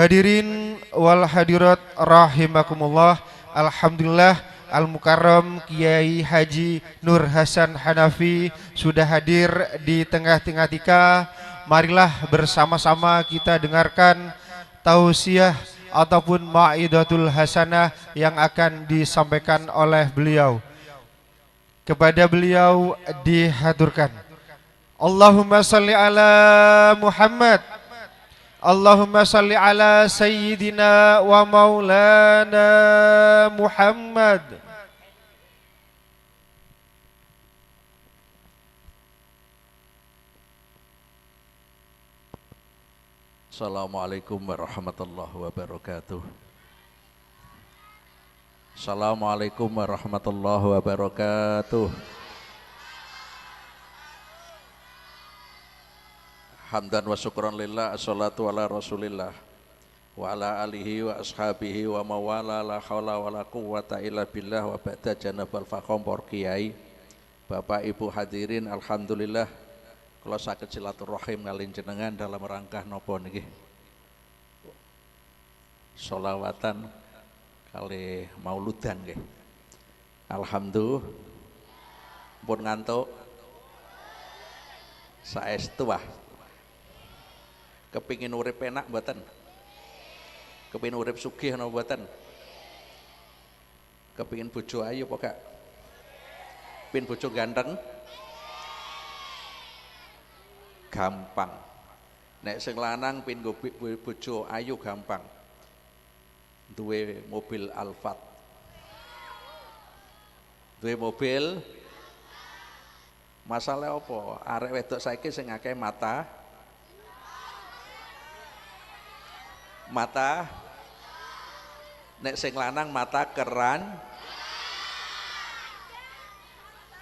Hadirin wal hadirat rahimakumullah. Alhamdulillah Al-Mukarram Kiai Haji Nur Hasan Hanafi sudah hadir di tengah-tengah kita. Marilah bersama-sama kita dengarkan tausiah ataupun ma'idatul hasanah yang akan disampaikan oleh beliau. Kepada beliau dihaturkan. Allahumma salli ala Muhammad. Allahumma salli ala Sayyidina wa maulana Muhammad. Assalamualaikum warahmatullahi wabarakatuh. Assalamualaikum warahmatullahi wabarakatuh. Hamdan wa syukran lillah, assalatu ala rasulillah wa ala alihi wa ashabihi wa mawala la hawla wa la quwwata illa billah wa ba'da janabal faqom por kiai. Bapak Ibu hadirin, alhamdulillah kalau sakit silaturahim ngalin jenengan dalam rangka nopo niki sholawatan kali mauludan nggih. Alhamdulillah pun ngantuk saestu wah. Kepingin urip enak mboten? Kepingin urip sugih napa mboten? Kepingin bojo ayu apa gak? Pin bojo ganteng? Gampang. Nek sing lanang pin bojo ayu gampang. Duwe mobil Alphard. Duwe mobil. Masalah apa? Arek wedok saiki sing akeh mata nek sing lanang mata keran,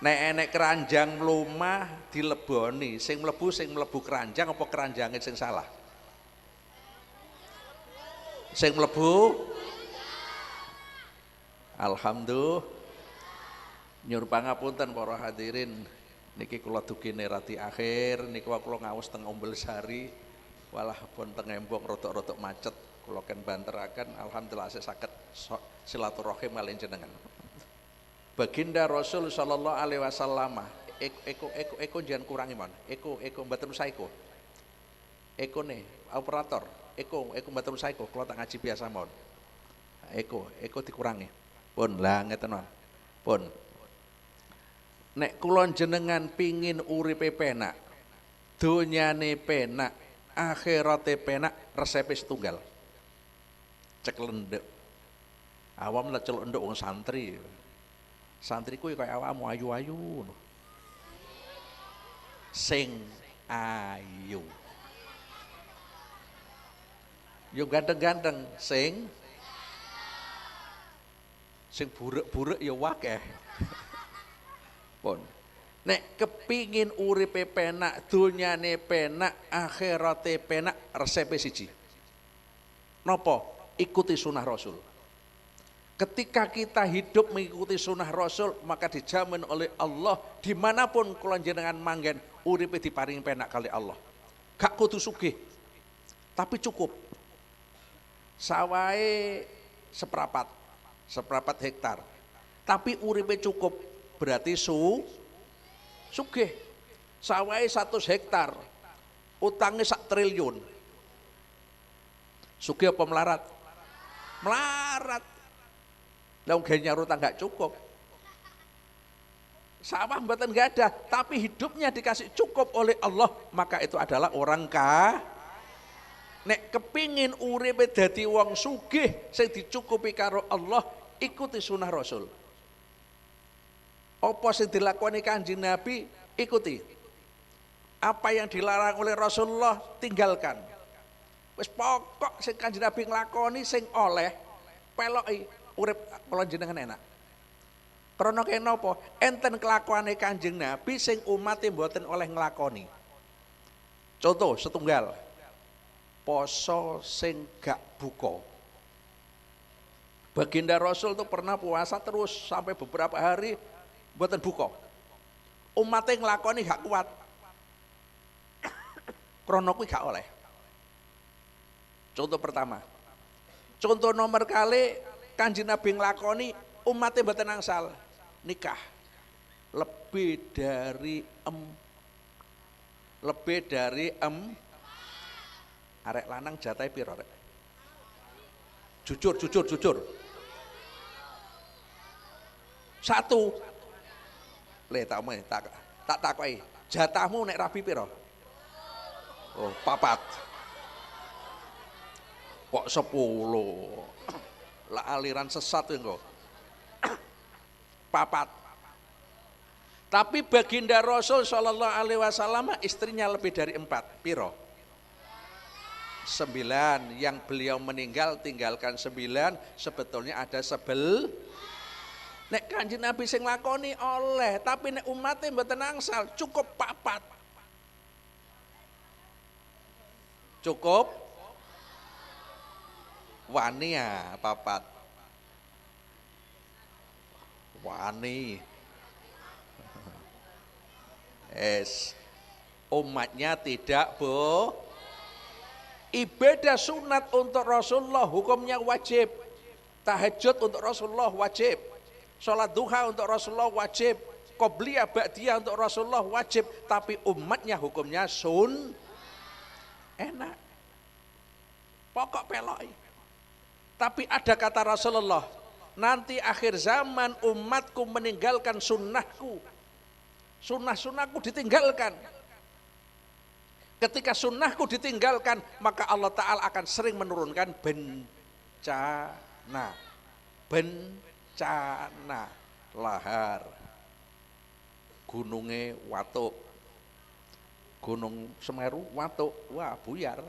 nek enek keranjang mlumah dileboni, sing mlebu keranjang apa keranjange sing salah? Sing mlebu. Alhamdulillah. Nyuwun pangapunten para hadirin, niki kula dugine rati akhir, niku kula ngawus teng Ombel Sari. Walah pun tengembong rotok-rotok macet kula ken banteraken. Alhamdulillah saya saged silaturahim kaliyan jenengan. Baginda Rasul sallallahu alaihi wasallam eko jangan kurangi mon. Eko mboten usah eko. Eko ne operator. Eko mboten usah eko, kula tak ngaji biasa mon. Eko dikurangi. Pun lah ngeten mon. Pun. Nek kula jenengan pingin uripe penak, donyane penak, akhirate penak, resepe setunggal. Cek lendek. Awam lah celuk enduk wong santri. Santri kuwi kaya awakmu ayu-ayu. Sing ayu. Yo ganteng-ganteng, sing buruk-buruk ya wakeh. Pun. Nek kepingin uripe penak, dunyane penak, akhirate penak, resepe siji. Napa? Ikuti sunnah Rasul. Ketika kita hidup mengikuti sunnah Rasul, maka dijamin oleh Allah dimanapun kula jenengan manggen uripe diparingi penak kali Allah. Gak kudu sugih, tapi cukup. Sawahe seprapat hektar, tapi uripe cukup, berarti sugih. Sawahe 100 hektar, utangnya 1 triliun. Sugih apa melarat? Melarat. Lah wong nyar utang gak cukup. Sawah mboten gak ada, tapi hidupnya dikasih cukup oleh Allah, maka itu adalah orang kaya. Nek kepingin uripe dadi wong sugih sing dicukupi karo Allah, ikuti sunnah Rasul. Apa sing dilakoni Kanjeng Nabi, ikuti. Apa yang dilarang oleh Rasulullah, tinggalkan. Wis pokok sing Kanjeng Nabi nglakoni sing oleh peloki urip kula jenengan enak. Krana kenapa? Enten kelakuane Kanjeng Nabi sing umate mboten oleh nglakoni. Contoh setunggal. Poso sing gak buka. Baginda Rasul tuh pernah puasa terus sampai beberapa hari mboten buka. Umate nglakoni gak kuat. Krana kuwi gak oleh. Contoh pertama, Contoh nomor kali Kanjeng Nabi nglakoni umatnya mboten angsal nikah lebih dari arek lanang jatahe piro rek? Jujur. Satu. Le tak takoki. Jatahmu nek rabi piro? Oh, 4. Kok 10? Lah aliran sesat engko. 4. Tapi baginda Rasul Shallallahu Alaihi Wasallam istrinya lebih dari 4. Piro? 9. Yang beliau meninggal tinggalkan 9. Sebetulnya ada 11. Nek Kanjeng Nabi sing lakoni oleh, tapi nek umatnya mboten angsal cukup 4. Cukup wani ya 4. Wani. Umatnya tidak ibadah sunat untuk Rasulullah hukumnya wajib. Tahajud untuk Rasulullah wajib. Sholat duha untuk Rasulullah wajib. Qobliyah ba'diyah untuk Rasulullah wajib. Tapi umatnya hukumnya enak. Pokok peloi. Tapi ada kata Rasulullah, nanti akhir zaman umatku meninggalkan sunnahku. Sunnah-sunnahku ditinggalkan. Ketika sunnahku ditinggalkan, maka Allah Ta'ala akan sering menurunkan bencana. Bencana. Lahar. Gunungnya watuk. Gunung Semeru watuk. Wah buyar.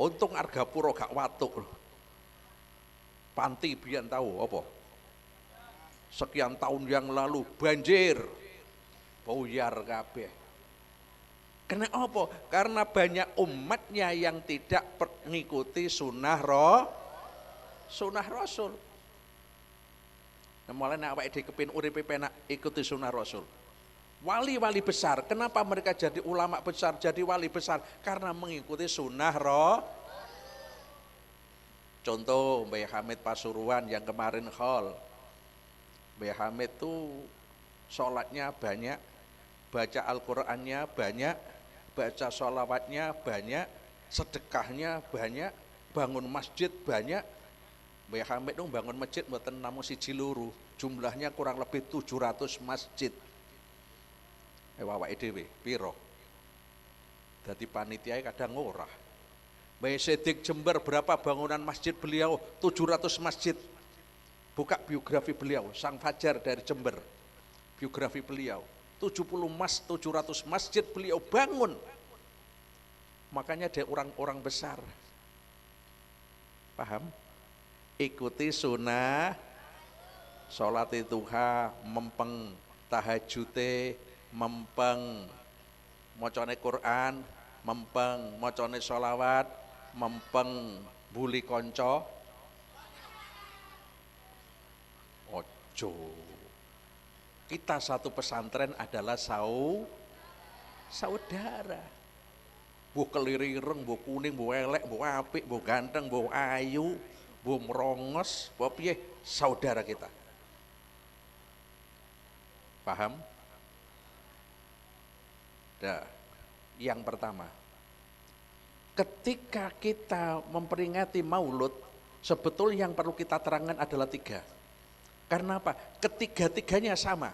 Untung Argapura gak watuk. Panti biyen tahu apa? Sekian tahun yang lalu banjir. Buyar kabeh. Kenapa? Karena banyak umatnya yang tidak mengikuti sunnah Rasul. Nah, mulai awake dhewe kepin uripe penak ikuti sunnah Rasul. Wali-wali besar, kenapa mereka jadi ulama besar, jadi wali besar? Karena mengikuti sunnah Contoh Mbah Hamid Pasuruan yang kemarin haul. Mbah Hamid tuh sholatnya banyak, baca Al-Qur'annya banyak, baca sholawatnya banyak, sedekahnya banyak, bangun masjid banyak. Mbah Hamid itu bangun masjid mboten namung siji loro, jumlahnya kurang lebih 700 masjid. Awake dhewe piro? Dadi panitia kadang ora. Mbah Sedik Jember berapa bangunan masjid beliau? 700 masjid. Buka biografi beliau, Sang Fajar dari Jember. Biografi beliau, 700 masjid beliau bangun. Makanya ada orang-orang besar. Paham? Ikuti sunnah, sholat duha mempeng, tahajute mempeng, macane Quran mempeng, macane sholawat mempeng, buli konco ojo. Kita satu pesantren adalah saudara. Bu kelirireng, bu kuning, bu elek, bu apik, bu ganteng, bu ayu, bu merongos, bu piye, saudara kita. Paham? Nah, yang pertama, ketika kita memperingati Maulud, sebetulnya yang perlu kita terangkan adalah 3. Karena apa? Ketiga-tiganya sama.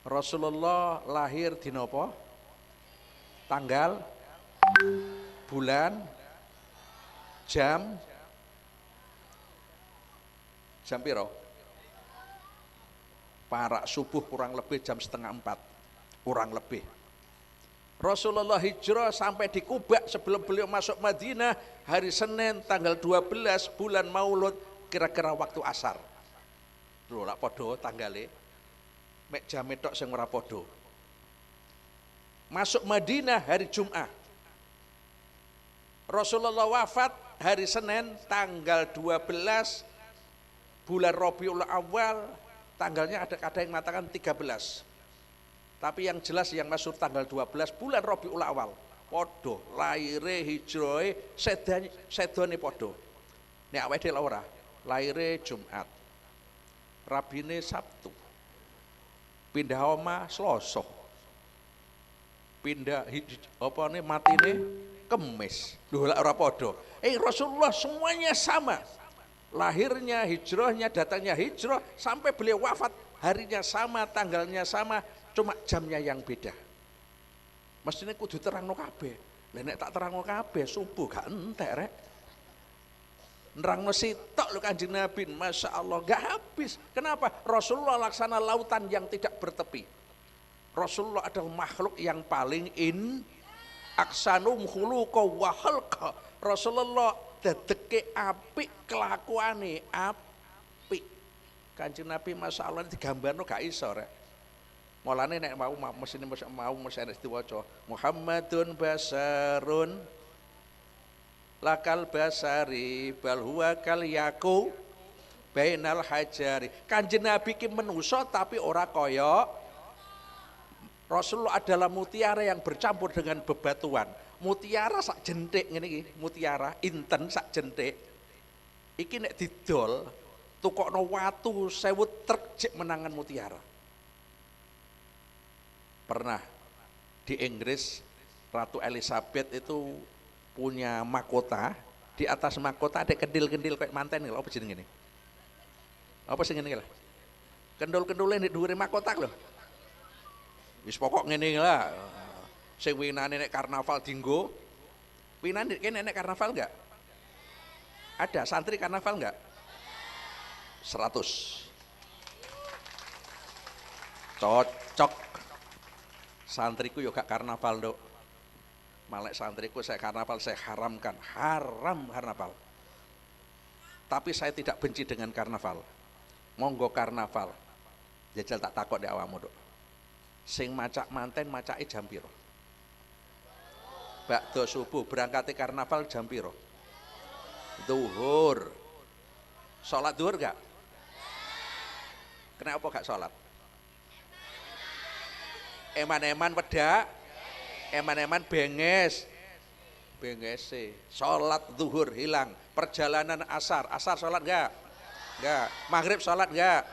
Rasulullah lahir di nopo? Tanggal, bulan, jam piro? Parak subuh kurang lebih jam 3:30, kurang lebih. Rasulullah hijrah sampai di Kuba sebelum beliau masuk Madinah hari Senin tanggal 12 bulan Maulud, kira-kira waktu asar. Lho lak podo tanggale. Mek jame tok sing ora podo. Masuk Madinah hari Jumat. Rasulullah wafat hari Senin tanggal 12 bulan Rabiul Awal, tanggalnya ada yang mengatakan 13. Tapi yang jelas yang masuk tanggal 12 bulan Rabiul Awal. Podo, laire hijrohe sedane podo. Nek awake dhewe ora. Laire Jumat. Rabine Sabtu. Pindah omah Selasa. Pindah matine Kemis. Lho lak ora padha. Rasulullah semuanya sama. Lahirnya, hijrahnya, datangnya hijrah sampai beliau wafat, harinya sama, tanggalnya sama, cuma jamnya yang beda. Mestinya kudu terangno kabeh. Lah nek tak terangno kabeh subuh gak entek rek. Nerangno sitok lho Kanjeng Nabi, Masya Allah gak habis. Kenapa? Rasulullah laksana lautan yang tidak bertepi. Rasulullah adalah makhluk yang paling aksanum khuluqa wa khalqa. Rasulullah dedeke apik, kelakuane apik. Kanjeng Nabi Masya Allah digambarno gak iso rek. Mulane nek mau mesti diwaca Muhammadun basarun lakal basari bal huwa kal yaku bainal hajari. Kanjeng Nabi ki manusa tapi ora kaya Rasulullah adalah mutiara yang bercampur dengan bebatuan. Mutiara sak jentik ngene iki, mutiara inten sak jentik. Iki nek didol tukokno watu 1000 truk jek menangan mutiara. Pernah di Inggris Ratu Elizabeth itu punya mahkota, di atas mahkota ada kendil-kendil kayak manten lho, apa jenenge ini? Apa sing ngene iki lho? Kendul-kendule nek dhuwure mahkota lho. Wis pokok ngene lah. Sing winane nek karnaval dinggo. Winane kene nek karnaval enggak? Ada santri karnaval enggak? 100. Cocok. Santriku yo gak karnaval, Nduk. Malek santriku saya karnaval saya haramkan, haram karnaval. Tapi saya tidak benci dengan karnaval. Monggo karnaval. Jajal tak takut di awakmu, Nduk. Sing macak manten macake jam piro? Bakdo subuh berangkati karnaval jam piro? Zuhur. Salat zuhur gak? Kenapa gak salat? Eman-eman wedak, eman-eman bengese, salat zuhur hilang, perjalanan asar salat enggak? Enggak. Maghrib salat enggak?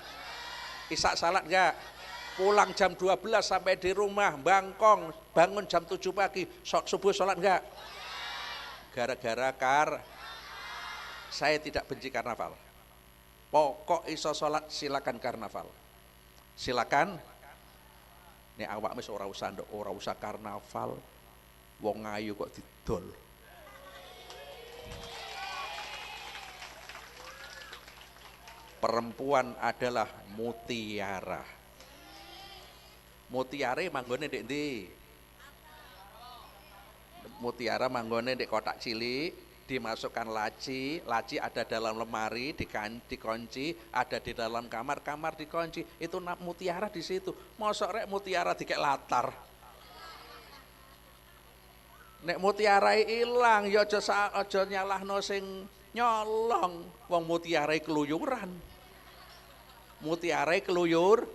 Isya salat enggak? Pulang jam 12 sampai di rumah, bangkong, bangun jam 7 pagi, subuh salat enggak? Gara-gara saya tidak benci karnaval. Pokok iso salat silakan karnaval. Silakan. Nek awak wis ora usah karnaval. Wong ayu kok didol. Perempuan adalah mutiara. Mutiara manggone ndek ndi? Mutiara manggone ndek kotak cilik, dimasukkan laci ada dalam lemari, dikunci, ada di dalam kamar dikunci. Itu mutiara di situ. Mosok rek mutiara dikek latar. Nek mutiara ilang ya aja nyalahno sing nyolong. Wong mutiara keluyuran. Mutiara keluyur.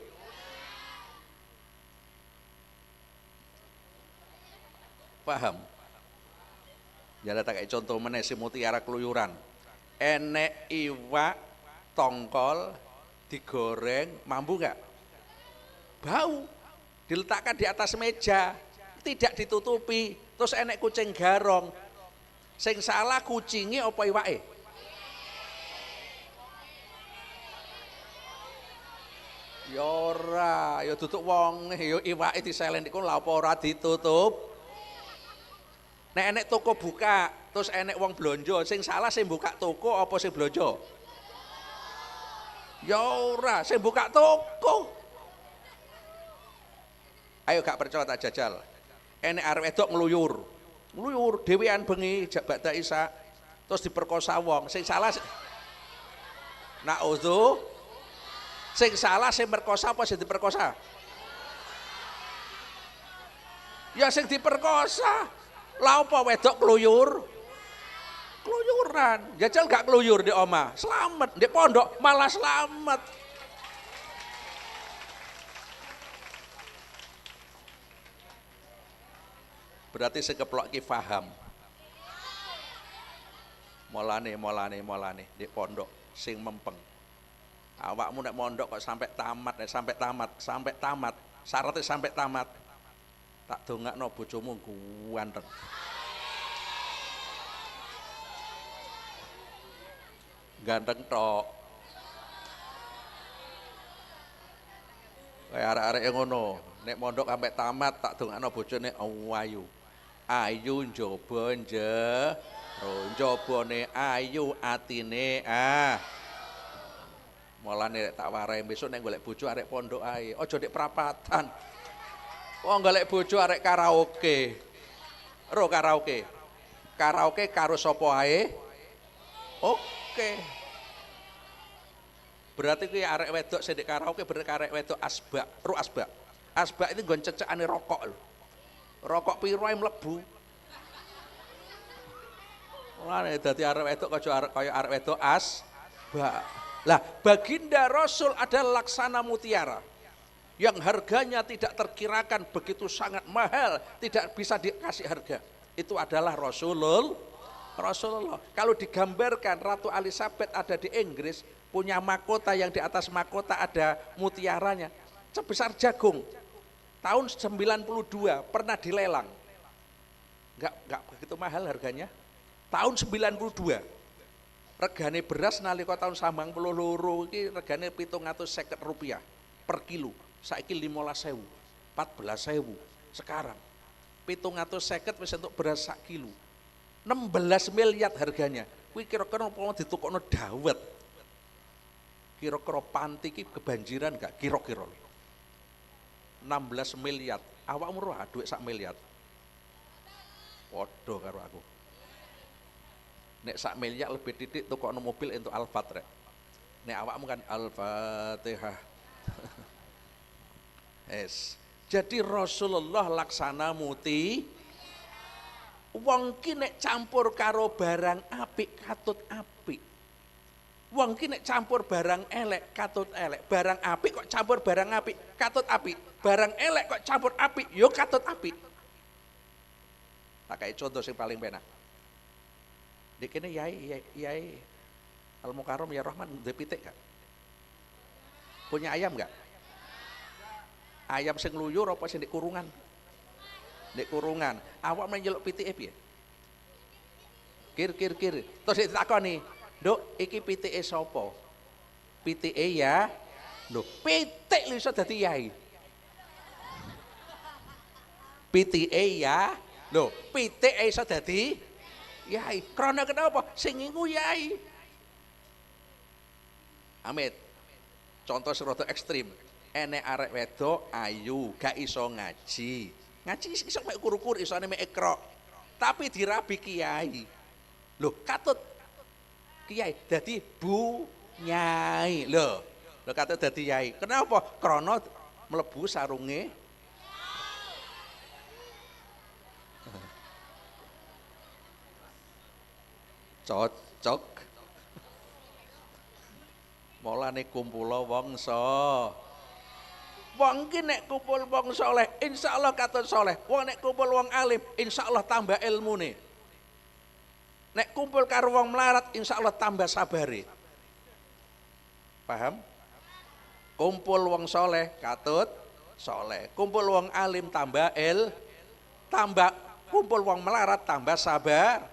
Paham? Jala tak kayak contoh meneh si mutiara keluyuran. Enek iwak tongkol digoreng, mampu nggak? Bau. Diletakkan di atas meja, tidak ditutupi. Terus enek kucing garong. Sing salah kucinge apa iwake? Ya ora, ya tutup wong, ya iwake diselen iku lha apa ora ditutup? Nek enek toko buka, terus enek wong blonjo, sing salah sing buka toko apa sing blonjo? Ya ora, sing buka toko. Ayo gak percaya tak jajal. Enek arep wedok ngluyur dhewean bengi jak bakda Isa, terus diperkosa wong, sing salah Nauzu. Sing salah sing merkosa apa sing diperkosa? Ya sing diperkosa. Lah apa wedok keluyuran. Jajal gak keluyur di omah, selamat. Di pondok malah selamat. Berarti sekeplok ki paham. Molane di pondok sing mempeng. Awakmu nek mondok kok sampai tamat, syaratnya sampai tamat. Tak dongakno bojomu ganteng. Ganteng tok. Kayak arek-arek yang ngono, nek mondok sampai tamat tak dongakno bojone ayu. Ayu njaba njabane ayu atine Mulane tak warai besok nek golek bojo arek pondok ae, aja nek prapatan. Wong golek bojo arek karaoke. Ro karaoke. Karaoke karo sapa ae? Oke. Berarti kuwi arek wedok sing karaoke berarti arek wedok asbak, ro asbak. Asbak itu nggon cecekane rokok lho. Rokok piro ae mlebu. Mulane dadi arek wedok kaya arek wedok asbak. Lah, baginda Rasul adalah laksana mutiara yang harganya tidak terkirakan, begitu sangat mahal, tidak bisa dikasih harga. Itu adalah Rasulullah. Kalau digambarkan Ratu Elizabeth ada di Inggris, punya mahkota yang di atas mahkota ada mutiaranya, sebesar jagung. Tahun 92 pernah dilelang. Enggak begitu mahal harganya. Tahun 92. Regane beras nalika tahun 92 iki regane Rp750 per kilo. Saiki 15.000, 14.000 sekarang. 750 wis entuk beras sak kilo. 16 miliar harganya. Kuwi kira-kira apa ditukokno dawet. Kira-kira panti iki kebanjiran enggak kira-kira. 16 miliar. Awakmu ora dhuwit sak miliar. Padha karo aku. Nek sak miliar lebih titik tukokno mobil untuk Alphard rek. Nek awakmu kan Al-Fatihah. Yes. Jadi Rasulullah laksana muti. Wong ki nek campur karo barang apik katut apik. Wong ki nek campur barang elek katut elek. Barang apik kok campur barang apik katut apik. Barang elek kok campur apik yo katut apik. Tak kayak contoh sing paling penak. Di kene yai Al Mukarram ya Rahman duwe pitik gak? Punya ayam gak? Ayam sing luyur apa sing di kurungan? Di kurungan. Awak menjeluk pitike piye? Kir. Terus ditakoni, "Nduk, iki pitike sapa?" Pitike ya. Lho, pitik lho iso dadi yai. Pitike ya. Lho, pitik iso dadi yai, karena kenapa? Sing ngingu yai. Amit, contoh serata ekstrim. Enek arek wedok ayu, gak iso ngaji. Ngaji iso mek kur-kur, isone mek ikra. Tapi dirabi kiai. Loh, katut kiai dadi bu nyai. Loh katut dadi yai. Kenapa? Karena mlebu sarunge cocok. Mulane kumpula wong wong ki nek kumpul wong saleh insyaallah katut saleh. Wong nek kumpul wong alim insyaallah tambah ilmune. Nek kumpul karo wong melarat insyaallah tambah sabare. Paham? Kumpul wong saleh katut saleh. Kumpul wong alim tambah kumpul wong melarat tambah sabar.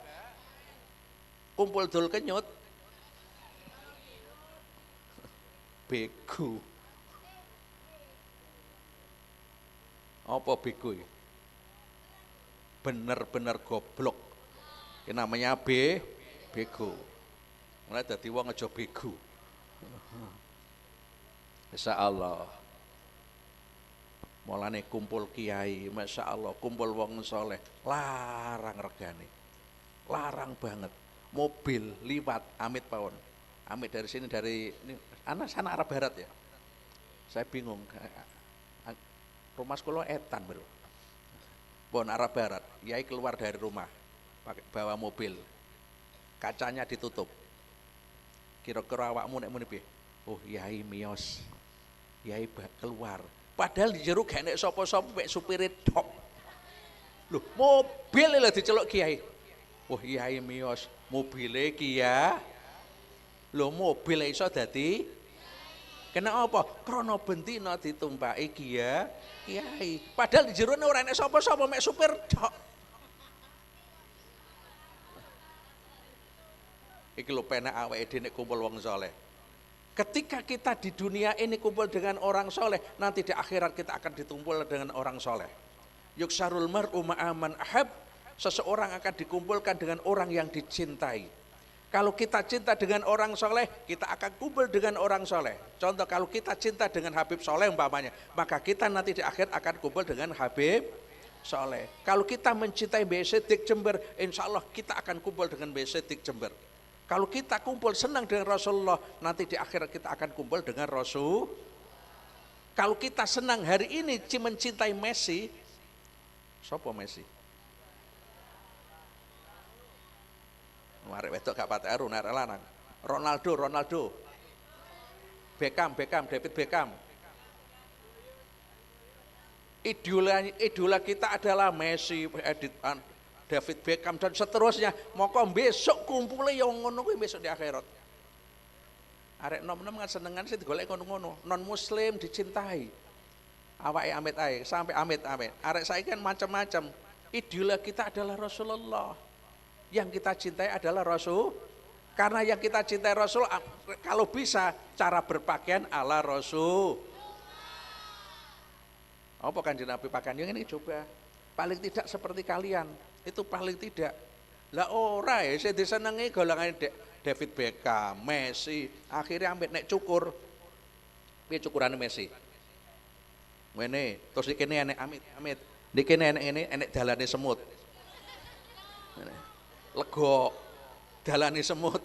Kumpul dul kenyut bego. Apa bego ya? Bener-bener goblok. Ini namanya bego. Mulai dadi wong aja bego. Insyaallah. Mulane kumpul kiai, masyaallah, kumpul wong saleh, larang regane. Larang banget. Mobil liwat amit pawon. Amit dari sini dari ini sana arah barat ya. Saya bingung. Rumah sekolah etan bro. Bon arah barat. Yai keluar dari rumah pakai bawa mobil. Kacanya ditutup. Kira-kira awakmu nek muni piye? Oh, yai miyos. Yai keluar. Padahal di jero gak nek sapa-sapa mek supire tok. Loh, mobil lho diceluk kiai. Oh, yai miyos. Mobile Kia. Lho mobil iso dadi kena apa? Krana bentina ditumpaki kiai. Padahal di jerone ora enek sapa-sapa mek supir tok. Iki lho penak awake dhewe nek kumpul wong saleh. Ketika kita di dunia ini kumpul dengan orang soleh, nanti di akhirat kita akan ditumpul dengan orang soleh. Yuksarul mar'u ma'aman ahab, seseorang akan dikumpulkan dengan orang yang dicintai. Kalau kita cinta dengan orang soleh, kita akan kumpul dengan orang soleh. Contoh kalau kita cinta dengan Habib Soleh umpamanya, maka kita nanti di akhir akan kumpul dengan Habib Soleh. Kalau kita mencintai Mbah Siddiq Jember, insya Allah kita akan kumpul dengan Mbah Siddiq Jember. Kalau kita kumpul senang dengan Rasulullah, nanti di akhirat kita akan kumpul dengan Rasul. Kalau kita senang hari ini mencintai Messi, siapa Messi? Arek wedok gak pati aru, arek lanang. Ronaldo. Beckham, David Beckham. Idola kita adalah Messi, David Beckham dan seterusnya. Moko besok kumpule yang ngono kuwi besok di akhirat. Arek nom-nom kan senengan sih digolek ngono-ngono. Non muslim dicintai. Awake amit ae, sampai amit. Arek saiki kan macam-macam. Idola kita adalah Rasulullah. Yang kita cintai adalah Rasul. Karena yang kita cintai Rasul, kalau bisa cara berpakaian ala Rasul. Apa Kanjeng Nabi pakaian yang ini coba. Paling tidak seperti kalian. Itu paling tidak. Lah ora ya, saya disenengi golongan David Beckham, Messi, akhirnya ambek nek cukur. Piye cukurane Messi? Ngene, terus iki enek amit. Niki enek dalane semut. Lego dalane semut.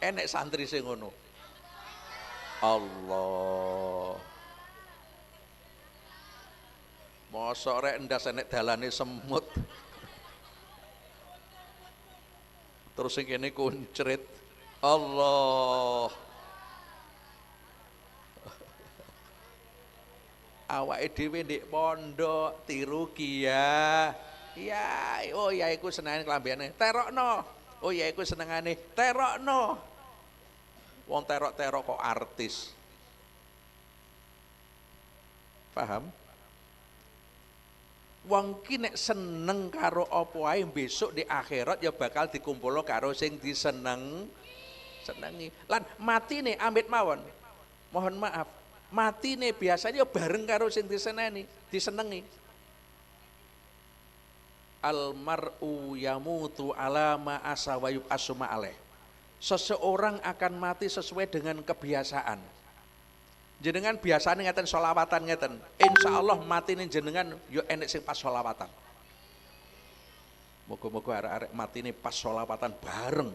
Enek santri sing ngono. Allah. Mosok rek ndas enek dalane semut. Terus sing kene kuncrit. Allah. Awake dhewe ndek pondok tiru Kia. Ya, oh ya iku senengane klambiane. Terokno. Oh ya iku senengane terokno. Wong terok-terok kok artis. Paham? Wong ki nek seneng karo apa wae besok di akhirat ya bakal dikumpulno karo sing senengi. Lan matine amit mawon. Mohon maaf, matine biasanya ya bareng karo sing disenengi. Almar'u yamutu ala ma asa wa yub'atsu ma'alaih. Seseorang akan mati sesuai dengan kebiasaan. Jenengan biasanya ngeten sholawatan ngeten. Insya Allah mati nih jenengan yo enek sing pas sholawatan. Moga-moga arek-arek mati nih pas sholawatan bareng.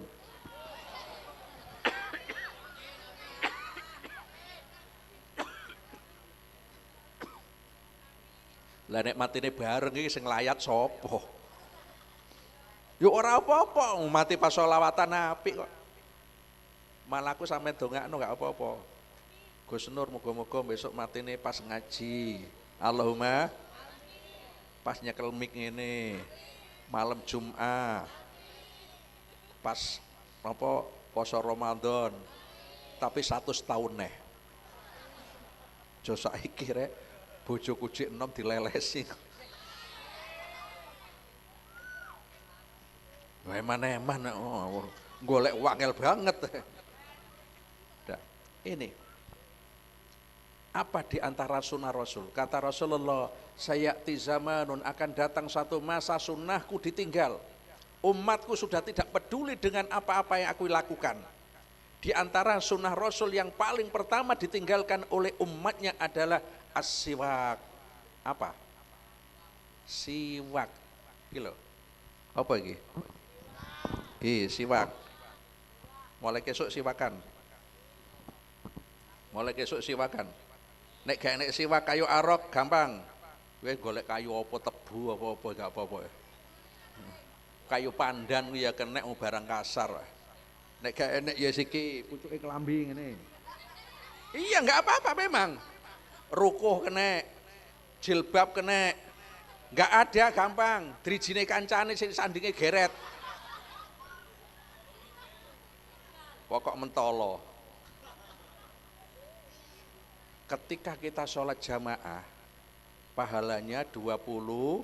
Lah nek mati nih bareng iki sing layat sopo? Yo ora apa-apa, mati pas sholawatan apik kok. Malah aku sampe dongakno gak apa-apa. Gus Nur moga-moga besok mati nih pas ngaji. Allahumma pas nyekel mik ngene. Malam Jumat. Pas apa poso Ramadan. Tapi 100 tahun neh. Jo saiki rek bojoku cek enom dilelesi. Eman-eman golek wangel banget. Nah, ini apa di antara sunnah Rasul? Kata Rasulullah, sayati zamanun, akan datang satu masa sunnahku ditinggal. Umatku sudah tidak peduli dengan apa-apa yang aku lakukan. Di antara sunnah Rasul yang paling pertama ditinggalkan oleh umatnya adalah as-siwak. Apa? Siwak. Gitu. Apa iki? Siwak. Mulai besok siwakan. Nek gak enek siwak kayu arok gampang. Kowe golek kayu apa tebu apa-apa gak apa-apa. Kayu pandan kuwi ya kenek barang kasar. Nek gak enek ya siki pucuke kelambi ngene. Iya enggak apa-apa memang. Rukuh kenek, jilbab kenek. Enggak ada gampang. Drijine kancane sing sandinge geret. pokok mentolo. Ketika kita sholat jamaah, pahalanya 27.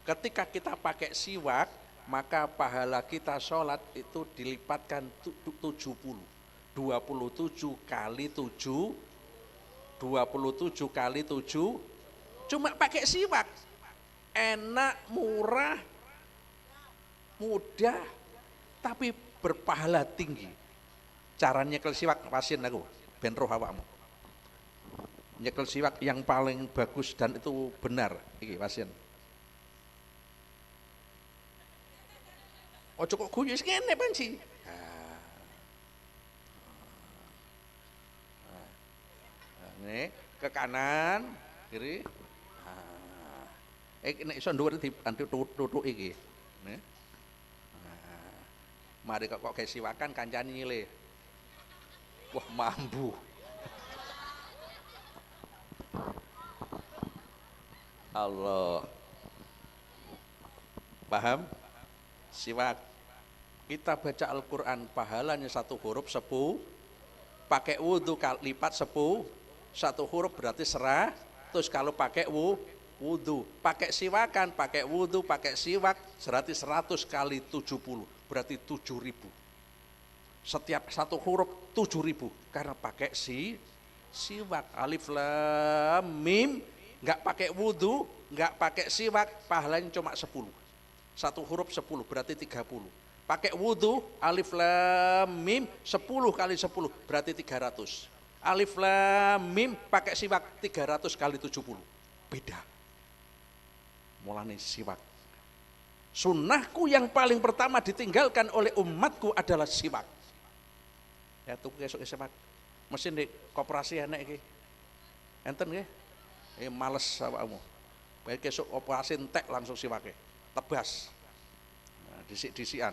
Ketika kita pakai siwak, maka pahala kita sholat itu dilipatkan 70. 27 kali 7, 27 kali 7, cuma pakai siwak. Enak, murah, mudah, tapi berpahala tinggi. Caranya nyekel siwak, pasien aku, ben roh awakmu. Nyekel siwak yang paling bagus dan itu benar, iki pasien. Ojo kok guyu wis ngene panci. Nih, ke kanan, kiri. Nek iso dhuwur tutuk iki. Nih. Mari kok kayak siwakan kancane nyile. Wah, mambu. Allah. Paham? Siwak. Kita baca Al-Qur'an pahalanya satu huruf 10, pakai wudu lipat 10, satu huruf berarti 100. Terus kalau pakai wudu, pakai siwakan, pakai wudu, pakai siwak, berarti 100 kali 70, berarti 7.000. Setiap satu huruf 7.000 karena pakai siwak. Alif lam mim, nggak pakai wudu, nggak pakai siwak, pahalanya cuma 10. Satu huruf 10 berarti 30. Pakai wudu, alif lam mim 10 kali 10 berarti 300. Alif lam mim pakai siwak 300 kali 70. Beda. Mulane siwak. Sunnahku yang paling pertama ditinggalkan oleh umatku adalah siwak. Ya tuku esuk siwak. Mesin di koperasi enek iki. Enten nggih? Males awakmu. Baik esuk operasi entek langsung siwake. Tebas. Nah, disik-disikan.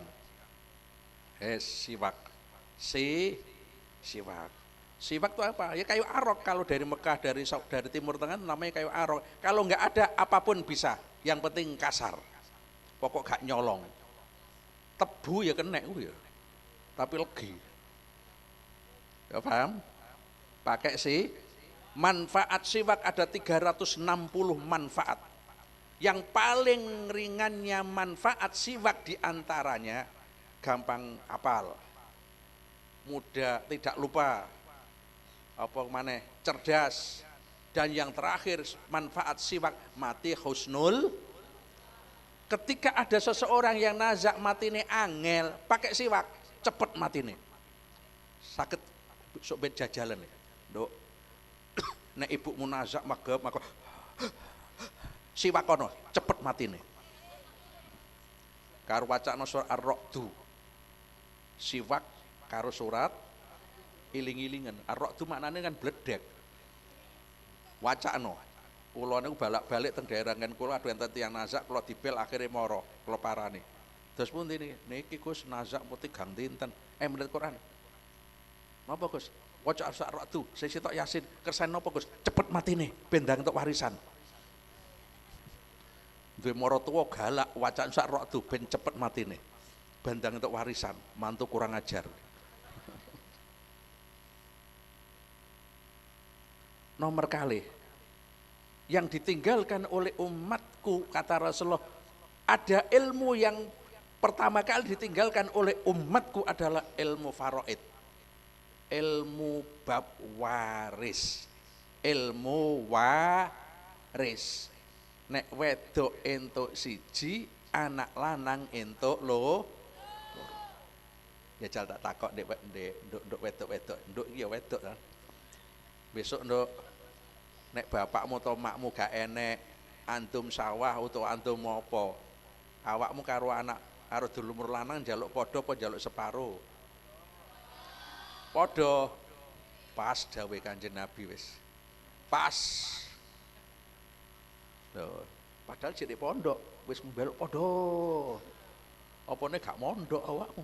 Siwak. Siwak. Siwak itu apa? Ya kayu arok. Kalau dari Mekah, dari Timur Tengah namanya kayu arok. Kalau nggak ada apapun bisa. Yang penting kasar. Pokok gak nyolong. Tebu ya kena ya. Tapi legi. Ya paham? Pakai manfaat siwak ada 360 manfaat. Yang paling ringannya manfaat siwak diantaranya gampang apal, mudah, tidak lupa, apa mana, cerdas, dan yang terakhir manfaat siwak mati husnul. Ketika ada seseorang yang nazak matine angel, pakai siwak cepet matine. Sakit sok ben jajalan ya. Nduk. Nek ibumu nazak magep maka siwak kono cepet matine. Karo wacana surat Ar-Ra'd. Siwak karo surat iling-ilingan. Ar-Ra'd maknane kan bledek. Wacana. Kula niku balak-balik teng daerah ngen kula aduh enten tiyang nazak kula dibel akhire mara kula parani. Terus pundi niki Gus nazak putih gang dinten. Menit Quran. Napa Gus? Waca surat Ar-Ra'd, sitok Yasin. Kersen napa Gus? Cepet matine ben ndang entuk warisan. Duwe mara tuwa galak wacaan surat Ar-Ra'd ben cepet matine. Bandang untuk warisan, mantu kurang ajar. Nomor kali yang ditinggalkan oleh umatku, kata Rasulullah, ada ilmu yang pertama kali ditinggalkan oleh umatku adalah ilmu faraid, ilmu bab waris, ilmu waris. Nek wedok entuk siji, anak lanang entuk loro. Ya jal tak takok ndek wedok-wedok. Nduk iki ya wedok kan. Besok nduk nek bapakmu atau makmu gak enek antum sawah utawa antum apa, awakmu karo anak karo dulur lanang njaluk padha apa njaluk separo? Padha. Pas dawuh Kanjeng Nabi wis. Pas. Loh, padahal jadi pondok wis mbeluk padha. Apane gak mondok awakmu?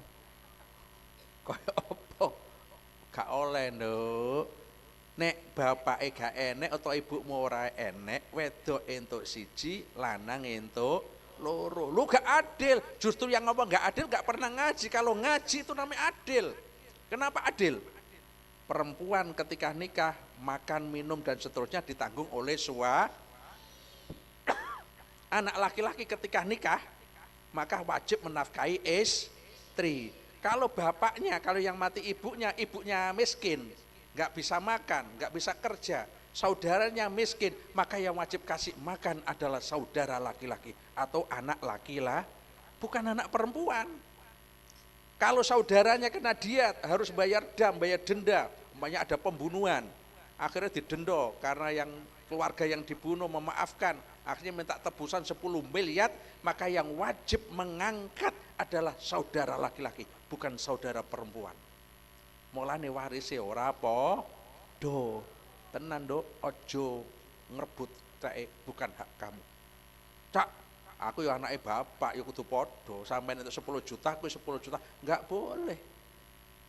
Kaya apa? Gak oleh nduk. Nek bapake gak enek atau ibumu ora enek, wedok entuk siji, lanang entuk loro. Lu gak adil. Justru yang ngomong gak adil gak pernah ngaji. Kalau ngaji itu namanya adil. Kenapa adil? Perempuan ketika nikah, makan, minum dan seterusnya ditanggung oleh anak laki-laki ketika nikah, maka wajib menafkahi istri. Kalau bapaknya, kalau yang mati ibunya miskin, nggak bisa makan, nggak bisa kerja, saudaranya miskin, maka yang wajib kasih makan adalah saudara laki-laki atau anak laki-laki, bukan anak perempuan. Kalau saudaranya kena diat, harus bayar denda, umpamanya ada pembunuhan, akhirnya didenda karena yang keluarga yang dibunuh memaafkan, akhirnya minta tebusan 10 miliar, maka yang wajib mengangkat adalah saudara laki-laki, bukan saudara perempuan. Mulane warise ora podo. Tenan do, ojo ngerebut cae, bukan hak kamu. Cak, aku ya anaknya bapak, ya kudu podo. Sampai itu 10 juta, aku 10 juta, enggak boleh.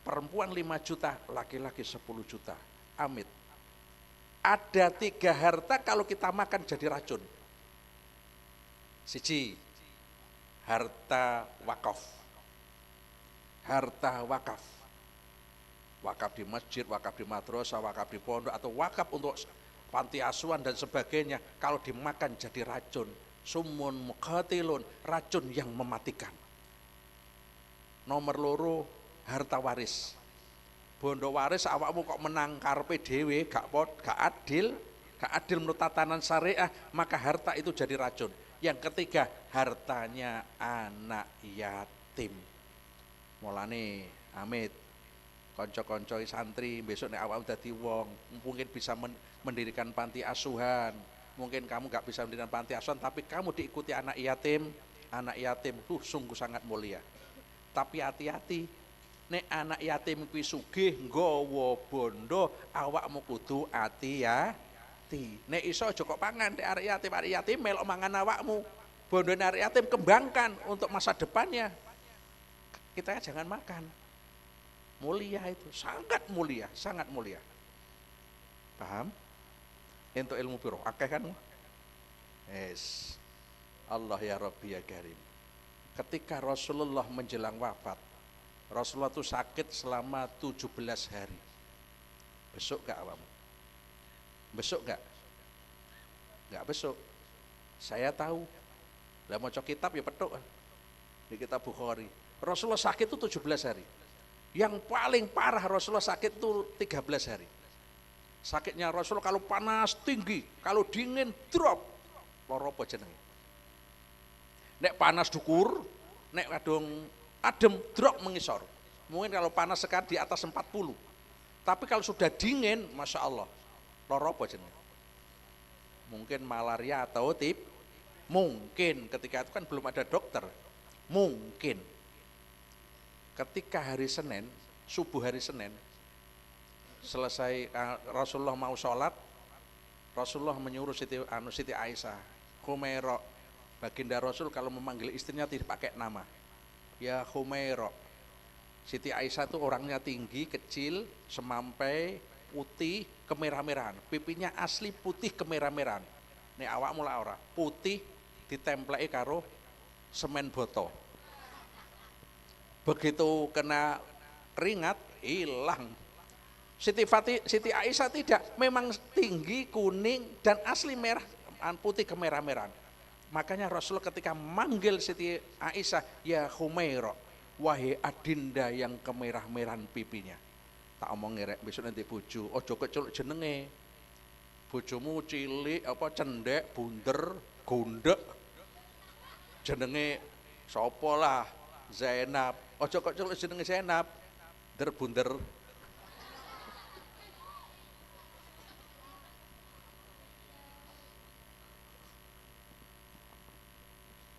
Perempuan 5 juta, laki-laki 10 juta. Amit. Ada 3 harta kalau kita makan jadi racun. Siji, harta wakaf. Harta wakaf. Wakaf di masjid, wakaf di madrasah, wakaf di pondok, atau wakaf untuk panti asuhan dan sebagainya. Kalau dimakan jadi racun, sumun muqatilun, racun yang mematikan. Nomor loro, harta waris. Bondo waris awakmu kok menang karepe dhewe, gak adil menurut tatanan syariah, maka harta itu jadi racun. Yang ketiga, hartanya anak yatim. Mulane amit konco-konco santri besok nek awak dadi wong, mungkin bisa mendirikan panti asuhan. Mungkin kamu gak bisa mendirikan panti asuhan, tapi kamu diikuti anak yatim, sungguh sangat mulia. Tapi hati-hati, nek anak yatim kuwi sugih nggawa bondo, awakmu kudu hati-hati. Nek iso aja kok pangan nek arek yatim melok mangan awakmu. Bondone arek yatim kembangkan untuk masa depannya. Kita jangan makan. Mulia itu, sangat mulia, sangat mulia. Paham? Untuk ilmu piro akeh kan? Yes. Allah ya Rabbi ya Karim. Ketika Rasulullah menjelang wafat, Rasulullah itu sakit selama 17 hari. Besok gak awakmu? Besok gak? Gak besok. Saya tahu. Lah maca kitab ya petuk. Di kitab Bukhari. Rasulullah sakit itu 17 hari. Yang paling parah Rasulullah sakit itu 13 hari. Sakitnya Rasulullah kalau panas tinggi, kalau dingin drop. Lara apa jenenge? Nek panas dukur, nek kadung adem drop mengisor. Mungkin kalau panas sekali di atas 40. Tapi kalau sudah dingin, Masya Allah, lara apa jenenge? Mungkin malaria atau mungkin ketika itu kan belum ada dokter. Mungkin ketika hari Senin, subuh hari Senin, selesai Rasulullah mau sholat, Rasulullah menyuruh Siti Aisyah, Humaira, baginda Rasul kalau memanggil istrinya tidak pakai nama. Ya Humaira. Siti Aisyah itu orangnya tinggi, kecil, semampai, putih, kemerah-merahan. Pipinya asli putih kemerah-merahan. Nek awak mula ora, putih ditempleki karo semen boto. Begitu kena keringat hilang. Siti Aisyah tidak, memang tinggi, kuning dan asli merah, putih kemerah-merahan. Makanya Rasulullah ketika manggil Siti Aisyah, ya Humaira, wahai adinda yang kemerah-merahan pipinya. Tak omong ngerek besok nanti bojo, ojo keceluk jenenge. Bojomu cilik apa cendek, bunder, gondek. Jenenge sapa lah? Zainab. Ojo kok celuk jenenge Zainab. Bunder.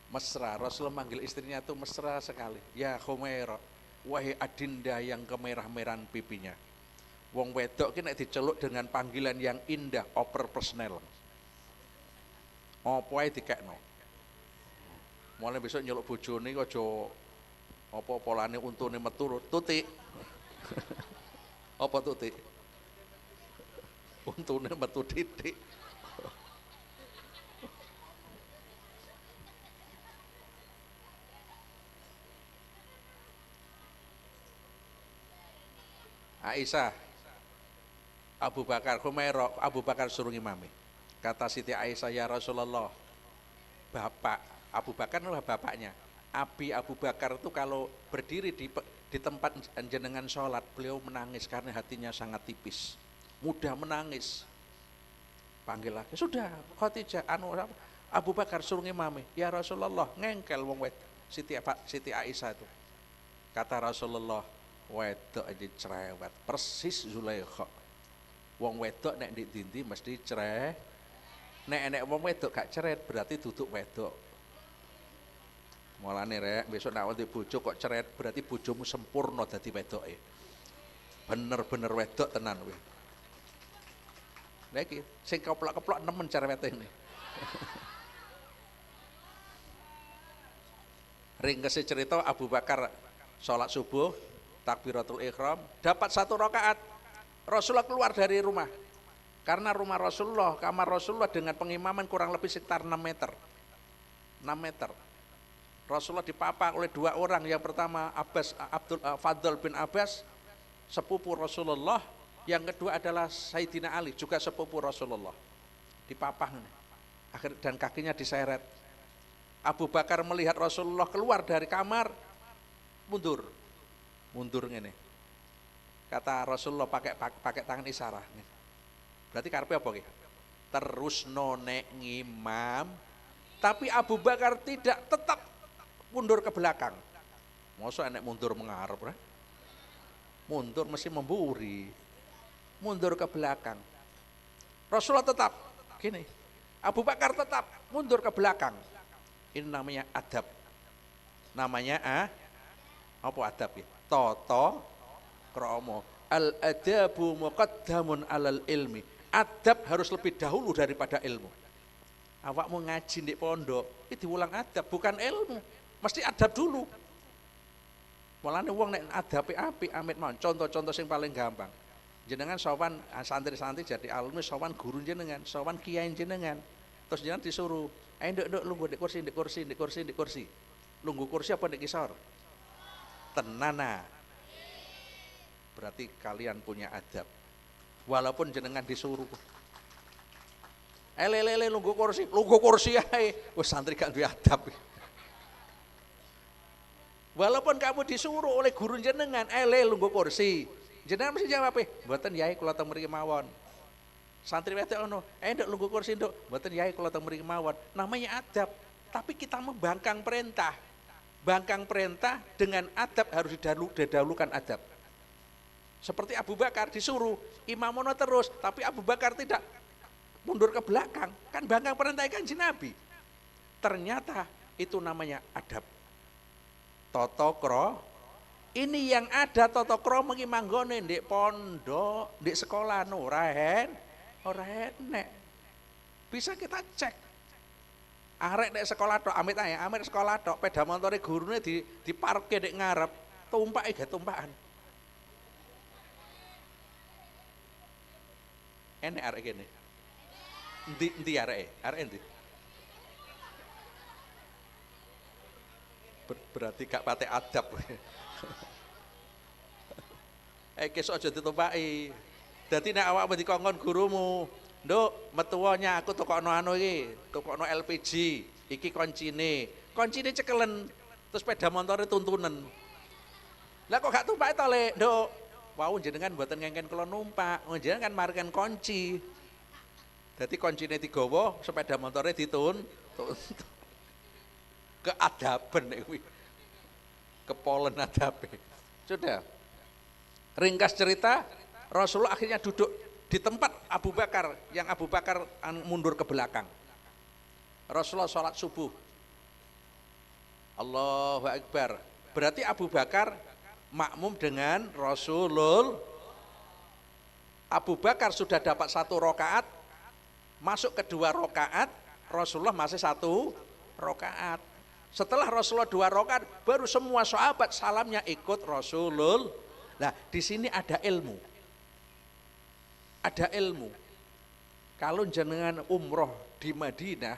Mesra, Rasulullah manggil istrinya itu mesra sekali. Ya Humaira, wahai adinda yang kemerah-merahan pipinya. Wong wedok ki nek diceluk dengan panggilan yang indah, upper personal. Apa ae dikekno. Mulai besok nyeluk bojone aja apa polane untune metu tutik. Apa tutik? Untune metu titik. Aisyah, Abu Bakar, Humairah, Abu Bakar suruh imami. Kata Siti Aisyah, ya Rasulullah, bapak Abu Bakar adalah bapaknya. Abi Abu Bakar itu kalau berdiri di tempat jenengan sholat, beliau menangis karena hatinya sangat tipis, mudah menangis. Panggil lagi, sudah Khadijah, Abu Bakar suruh imami. Ya Rasulullah, ngengkel wong wed Siti Aisyah itu. Kata Rasulullah, wedok aja cerewet, persis Zulaikha. Wong wedok nek ndik dindi mesti nek wong wedok gak ceret berarti duduk wedok. Mulane rek, besok nek awake bojo kok ceret berarti bojomu sempurna dadi wedoke. Bener-bener wedok tenan kowe. Lah iki sing keplok-keplok nemen cerewete ini. Ringkese cerita Abu Bakar sholat subuh, takbiratul ihram, dapat 1 rakaat. Rasulullah keluar dari rumah. Karena rumah Rasulullah, kamar Rasulullah dengan pengimaman kurang lebih sekitar 6 meter. 6 meter. Rasulullah dipapang oleh 2 orang. Yang pertama Fadl bin Abbas, sepupu Rasulullah. Yang kedua adalah Sayyidina Ali, juga sepupu Rasulullah. Dipapang dan kakinya diseret. Abu Bakar melihat Rasulullah keluar dari kamar, mundur ngene. Kata Rasulullah pakai tangan isyarat. Berarti karepe apa ki? Terus nek ngimam, tapi Abu Bakar tidak, tetap mundur ke belakang. Mosok enek mundur mengarep, mundur mesti memburi. Mundur ke belakang. Rasulullah tetap gini. Abu Bakar tetap mundur ke belakang. Ini namanya adab. Namanya apa adab ya? Toto kromo. Al adabu muqaddamun alal ilmi. Adab harus lebih dahulu daripada ilmu. Awak mau ngaji di pondok, itu diulang adab, bukan ilmu. Mesti adab dulu. Mulane wong nek adabe apik amit mawon. Contoh-contoh sing paling gampang. Jenengan sowan santri-santri jadi alumni, sowan guru jenengan, sowan kiai jenengan. Terus jenengan disuruh, ayo nduk lungguh di kursi. Lungguh kursi apa di kisor? Tenana. Berarti kalian punya adab. Walaupun jenengan disuruh. Lele lungguh kursi ae. Wes santri gak duwe adab. Walaupun kamu disuruh oleh guru jenengan, lungguh kursi. Jenengan mesti jawab, mboten yai kula teng mriki mawon. Santri wedok ngono, nduk lungguh kursi nduk, mboten yai kula teng mriki mawon. Namanya adab, tapi kita membangkang perintah. Bangkang perintah dengan adab harus didahulukan adab. Seperti Abu Bakar disuruh imamono terus, tapi Abu Bakar tidak mundur ke belakang. Kan bangkang perintah Kanjeng Nabi. Ternyata itu namanya adab. Totokro. Ini yang ada toto kromo iki manggone ndek pondok, ndek sekolah ora enek. Bisa kita cek. Arek ndek sekolah tok, amit sekolah tok, peda motore gurune diparke ndek ngarep, tumpake gak tumpakan. Enek arek kene. Endi areke? Arek endi? Berarti gak pate adab. Kesuk aja ditumpaki. Dadi nek awakmu dikongkon gurumu, "Nduk, metuwonya aku tukokno iki, tukokno LPG, iki koncine cekelen, terus sepeda motore tuntunen." Lah kok gak tumpaki to, Le? "Nduk, wau jenengan mboten ngengken kula numpak, jenengan kan marken kunci." Dadi koncine digawa, sepeda motore keadaban nek kuwi. Kepolen adabe. Sudah. Ringkas cerita, Rasulullah akhirnya duduk di tempat Abu Bakar, yang Abu Bakar mundur ke belakang. Rasulullah sholat subuh. Allahu Akbar. Berarti Abu Bakar makmum dengan Rasulullah. Abu Bakar sudah dapat 1 rakaat, masuk ke 2 rakaat, Rasulullah masih 1 rakaat. Setelah Rasulullah 2 rakaat, baru semua sahabat salamnya ikut Rasulullah. Nah, di sini ada ilmu. Ada ilmu. Kalau jenengan umroh di Madinah,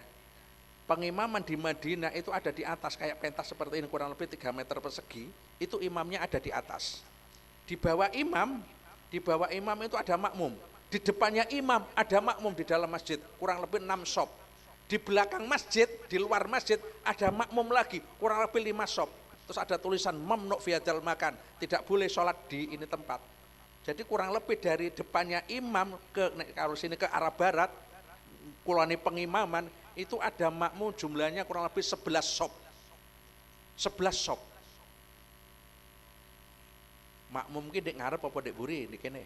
pengimaman di Madinah itu ada di atas, kayak pentas seperti ini, kurang lebih 3 meter persegi, itu imamnya ada di atas. Di bawah imam Di bawah imam itu ada makmum. Di depannya imam ada makmum di dalam masjid, kurang lebih 6 shop. Di belakang masjid, di luar masjid ada makmum lagi, kurang lebih 5 shop. Terus ada tulisan mamnu fi hadzal makan, tidak boleh sholat di ini tempat. Jadi kurang lebih dari depannya imam ke kalau sini ke arah barat, kulani pengimaman itu ada makmum jumlahnya kurang lebih 11 shop. 11 shop. Makmum ki ndek ngarep apa ndek buri ndek kene?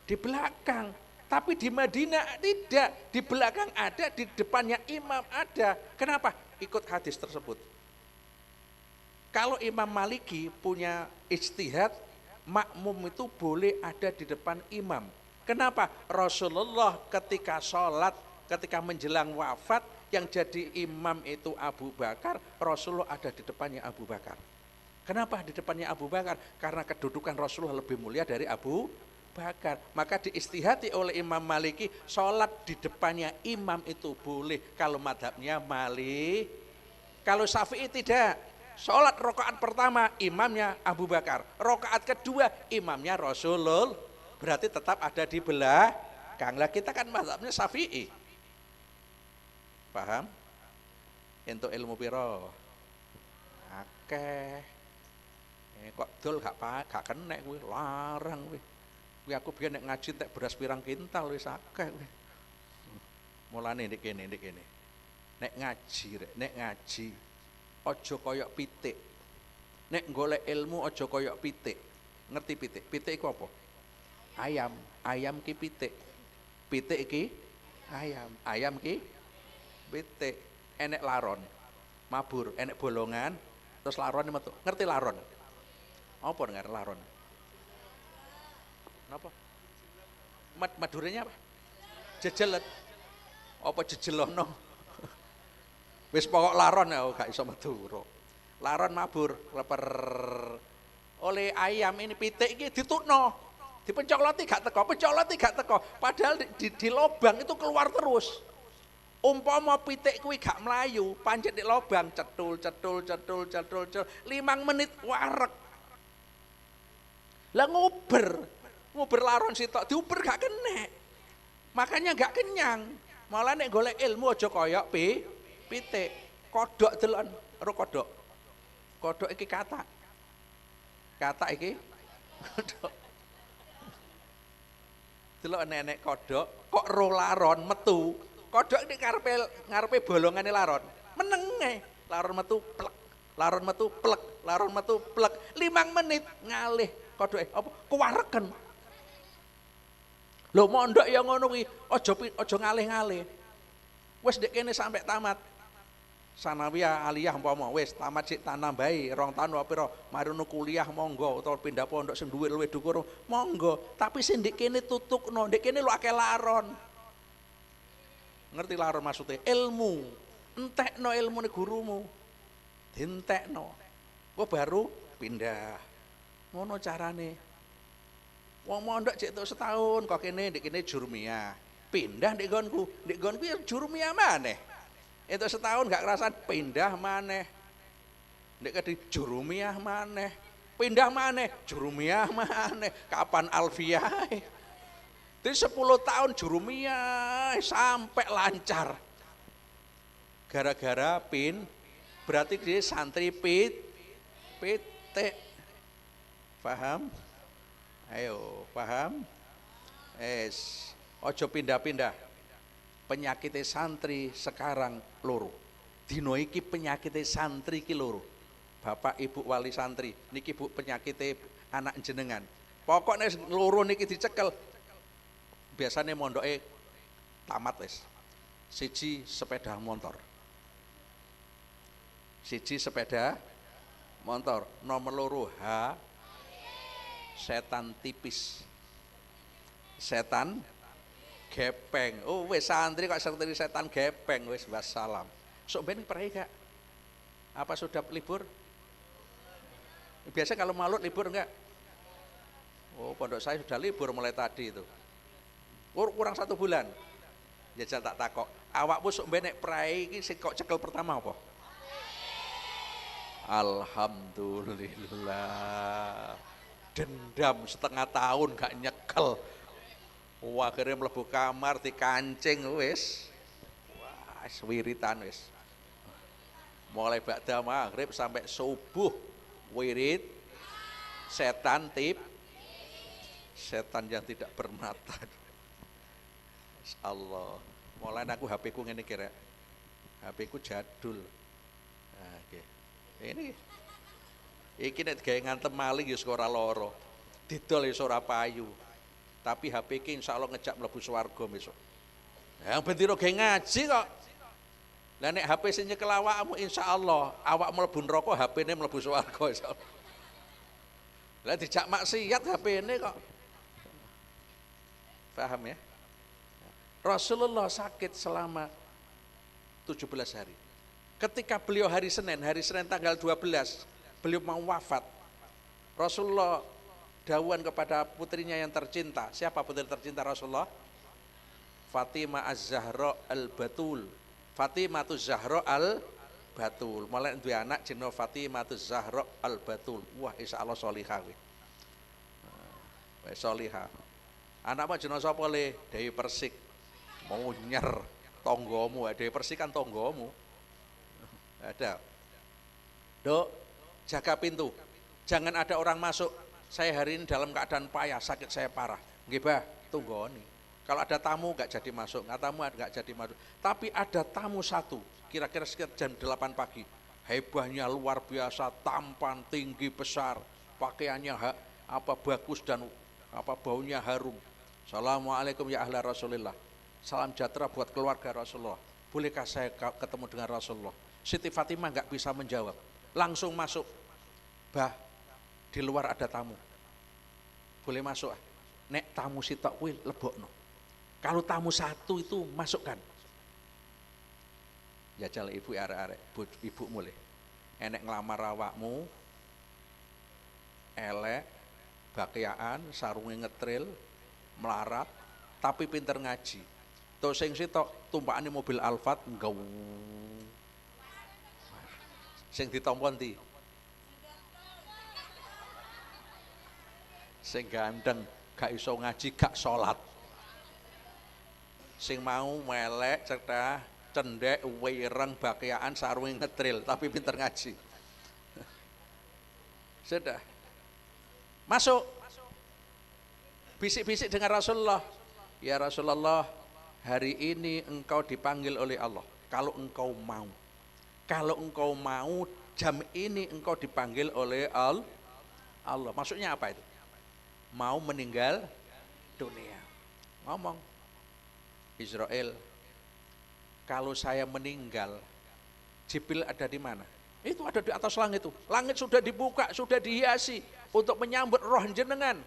Di belakang. Tapi di Madinah tidak, di belakang ada, di depannya imam ada. Kenapa? Ikut hadis tersebut. Kalau Imam Maliki punya ijtihad, makmum itu boleh ada di depan imam. Kenapa? Rasulullah ketika sholat, ketika menjelang wafat, yang jadi imam itu Abu Bakar, Rasulullah ada di depannya Abu Bakar. Kenapa di depannya Abu Bakar? Karena kedudukan Rasulullah lebih mulia dari Abu Bakar. Maka diistihati oleh Imam Maliki, sholat di depannya imam itu boleh. Kalau madhabnya Malik. Kalau Syafi'i tidak. Sholat rakaat pertama imamnya Abu Bakar. Rakaat kedua imamnya Rasulullah. Berarti tetap ada di belakang. Lah kita kan madhabnya Syafi'i. Paham? Untuk ilmu piro? Akeh. Kok dol gak kena kuwi, larang kuwi. Kuwi aku biyen nek ngaji tek beras pirang kintal wis akeh kuwi. Mulane ndek kene. Nek ngaji aja koyok pitik. Nek golek ilmu aja koyok pitik. Ngerti pitik? Pitik iku apa? Ayam. Ayam ki pitik. Pitik ki ayam. Ayam ki pitik. Enek laron. Mabur, enek bolongan, terus laron metu. Ngerti laron? Apa ngerti laron? Napa? Maduranya apa? Jejelet. Apa jejelono? Wis pokok laron ya gak iso Madura. Laron mabur, leper. Oleh ayam ini pitik iki ditukno. Dipencoloti gak teko. Padahal di lobang itu keluar terus. Umpama pitik kuwi gak melayu, pancet di lobang cetul. 5 menit warek. Lah nguber laron sitok diuber gak kena. Makanya gak kenyang. Malah nek golek ilmu aja koyok pitik. Kodok delon, ro kodok. Kodok iki katak. Katak iki kodok. Delok nenek kodok kok ro laron metu. Kodok iki ngarepe bolongane laron. Menenge laron metu plek. Laron metu plek. 5 menit ngalih kodoke apa kuwareken. Lho mondok ya ngono kuwi, aja ngalih-ngalih. Wis ndek kene sampai tamat. Sanawiyah aliyah umpama wis tamat sik tanambahi 2 tahun apa pira, mari kuliah monggo utawa pindah pondok sing duwe luwih dhuwur monggo, tapi sing ndek kene tutukno, ndek kene lu akeh laron. Ngerti laron maksudnya? Ilmu. Entekno ilmune gurumu. Dientekno. Kok baru pindah. Ngono carane. Wong mondok cek tok setahun kok kene ndek kene jurmiyah. Pindah ndek nggonku ya jurmiyah maneh. Itu setahun gak kerasan pindah maneh. Ndek kedi jurmiyah maneh. Pindah maneh jurmiyah maneh. Kapan alfiyah? Di 10 tahun jurumiyah sampai lancar. Gara-gara berarti dia santri pitik. Paham? Ayo, paham? Ojo pindah-pindah. Penyakitnya santri sekarang loro. Dino iki penyakitnya santri ki loro. Bapak Ibu wali santri, niki Bu penyakitnya anak jenengan. Pokoknya loro niki dicekel. Biasanya mondoke tamat wis. Siji sepeda motor. Nomor loro setan tipis. Setan gepeng. Oh wis santri kok santri setan gepeng wis wassalam. Sok ben pergi gak? Apa sudah libur? Biasa kalau Maulud libur enggak? Oh pondok saya sudah libur mulai tadi itu. Kurang 1 bulan. Jajal tak takok. Awakmu sok benek prai iki sing kok cekel pertama apa? Alhamdulillah. dendam setengah tahun gak nyekel. Wah, akhirnya mlebu kamar dikancing wis. Wah, wiritan wis. Mulai ba'da maghrib sampai subuh wirid, setan setan yang tidak bermata. Allah. Mulai aku HP ku ngene kira. HP ku jadul. Nah, okay. Iki nek gawe ngantem maling ya ora loro. Didol ya ora payu. Tapi HP ki insyaallah ngejak mlebu swarga besok. Yang bendiro gawe ngaji kok. Lah nek HP sing nyekel awakmu insyaallah awak mlebu neraka HP-ne mlebu swarga insyaallah. Lah dijak maksiat HP-ne kok. Paham ya? Rasulullah sakit selama 17 hari. Ketika beliau hari Senin tanggal 12, beliau mau wafat. Rasulullah dawuhan kepada putrinya yang tercinta. Siapa putri tercinta Rasulullah? Fatimah Az-Zahra Al-Batul. Fatimah Az-Zahra Al-Batul. Mulai dua anak jenenge Fatimah Az-Zahra Al-Batul. Wah, insyaallah sholihah. Sholihah. Anak apa jenenge sapa le? Dewi Persik. Mau nyer tonggomu, Dewi Persik kan tonggomu. Ada. Dok, jaga pintu. Jangan ada orang masuk. Saya hari ini dalam keadaan payah, sakit saya parah. Nggih, Bah, tunggoni. Kalau ada tamu enggak jadi masuk, nggak tamu enggak jadi masuk. Tapi ada tamu satu, kira-kira sekitar jam 8 pagi. Hebahnya luar biasa, tampan, tinggi, besar, pakaiannya bagus dan baunya harum. Assalamualaikum ya ahla Rasulillah. Salam sejahtera buat keluarga Rasulullah. Bolehkah saya ketemu dengan Rasulullah? Siti Fatimah enggak bisa menjawab. Langsung masuk. Bah, di luar ada tamu. Boleh masuk? Nek tamu sitok kuwi lebokno. Kalau tamu satu itu masukkan. Jajal ibu arek-arek, ibu mulai. Enek ngelamar awakmu, elek, bakyaan, sarunge ngetril, melarat, tapi pinter ngaji. Tuh sing sitok tumpakane mobil Alphard nggaw. Sing ditampa ndi? Sing gandeng, gak iso ngaji, gak sholat. Sing mau melek, cerdas, cendek, wireng, bakyaan, sarung ngetril, tapi pinter ngaji. Sudah. Masuk. Bisik-bisik dengan Rasulullah. Ya Rasulullah, hari ini engkau dipanggil oleh Allah. Kalau engkau mau. Kalau engkau mau, jam ini engkau dipanggil oleh Allah. Maksudnya apa itu? Mau meninggal dunia. Ngomong Israel, kalau saya meninggal, Jibril ada di mana? Itu ada di atas langit itu. Langit sudah dibuka, sudah dihiasi untuk menyambut roh jenengan.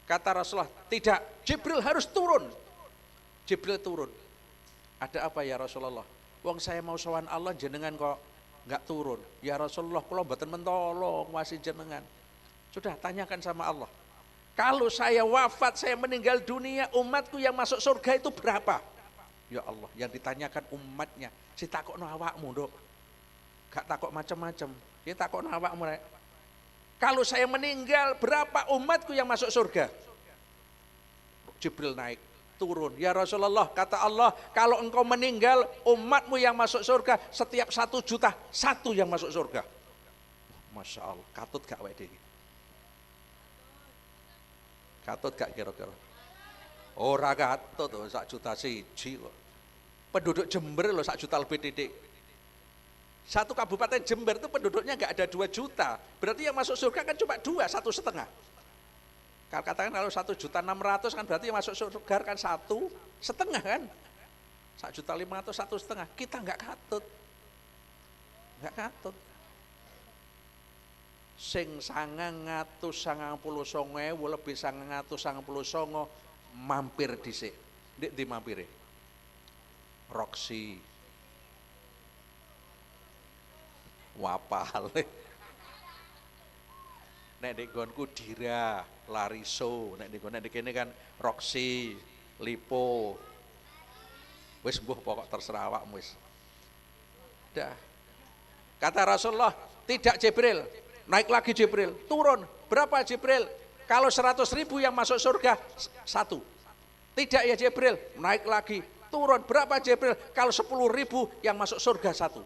Kata Rasulullah, tidak, Jibril harus turun. Jibril turun. Ada apa ya Rasulullah? Wong saya mau sowan Allah jenengan kok enggak turun. Ya Rasulullah, kula mboten mentolong masih jenengan. Sudah tanyakan sama Allah. Kalau saya wafat, saya meninggal dunia, umatku yang masuk surga itu berapa? Ya Allah, yang ditanyakan umatnya. Si takokno awakmu, Nduk. Gak takok macam-macam. Dia takokno awakmu, Rek. Kalau saya meninggal, berapa umatku yang masuk surga? Jibril naik, turun. Ya Rasulullah, kata Allah, kalau engkau meninggal, umatmu yang masuk surga, setiap 1 juta, 1 yang masuk surga. Masya Allah, katut gak wek iki? Katut gak kira-kira? Ora katut, 1 juta siji kok. Penduduk Jember loh 1 juta lebih titik. Satu kabupaten Jember itu penduduknya gak ada 2 juta. Berarti yang masuk surga kan cuma 2, 1,5. Kalau katakan kalau 1.600.000 kan berarti yang masuk surga kan 1,5 kan? 1.500.000, 1,5. Kita gak katut. Gak katut. Sing 999.000 lebih 999 mampir dhisik. Ndik ndi mampire? Roxy. Wapale. Nek ndek nggonku Dira, Lariso, nek ndek kene kan Roxy, Lipo. Wis mbuh pokok terserah awakmu wis. Dah. Kata Rasulullah, tidak Jibril. Naik lagi Jibril, turun. Berapa Jibril? kalau 100.000 yang masuk surga, satu. Tidak ya Jibril, naik lagi, turun. Berapa Jibril? Kalau 10.000 yang masuk surga, satu.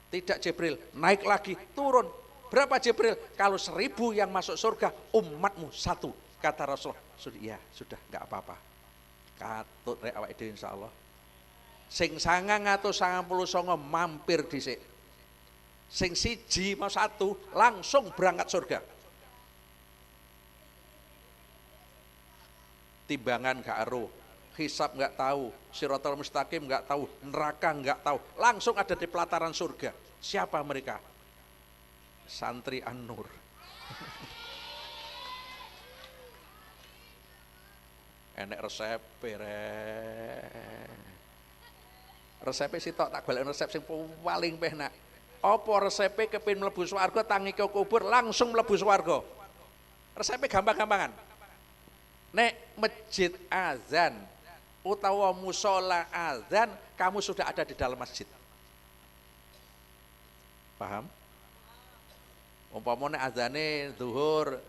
Tidak Jibril, naik lagi, turun. Berapa Jibril? Kalau 1.000 yang masuk surga, umatmu satu. Kata Rasulullah, sudah, ya sudah, enggak apa-apa. Katut rek awake dhewe insyaallah. Sing 999 mampir dhisik. Sing siji mau satu langsung berangkat surga. Timbangan gak aruh, hisab gak tahu, siratal mustaqim gak tahu, neraka gak tahu, langsung ada di pelataran surga. Siapa mereka? Santri An-Nur. Enek resep resepe sitok tak balik resep sing paling penak. Apa resepe kepin mlebu swarga tangi ke kubur langsung mlebu swarga. Resepe gampang-gampangan. Nek masjid azan utawa musola azan, kamu sudah ada di dalam masjid. Paham? Umpamane azane zuhur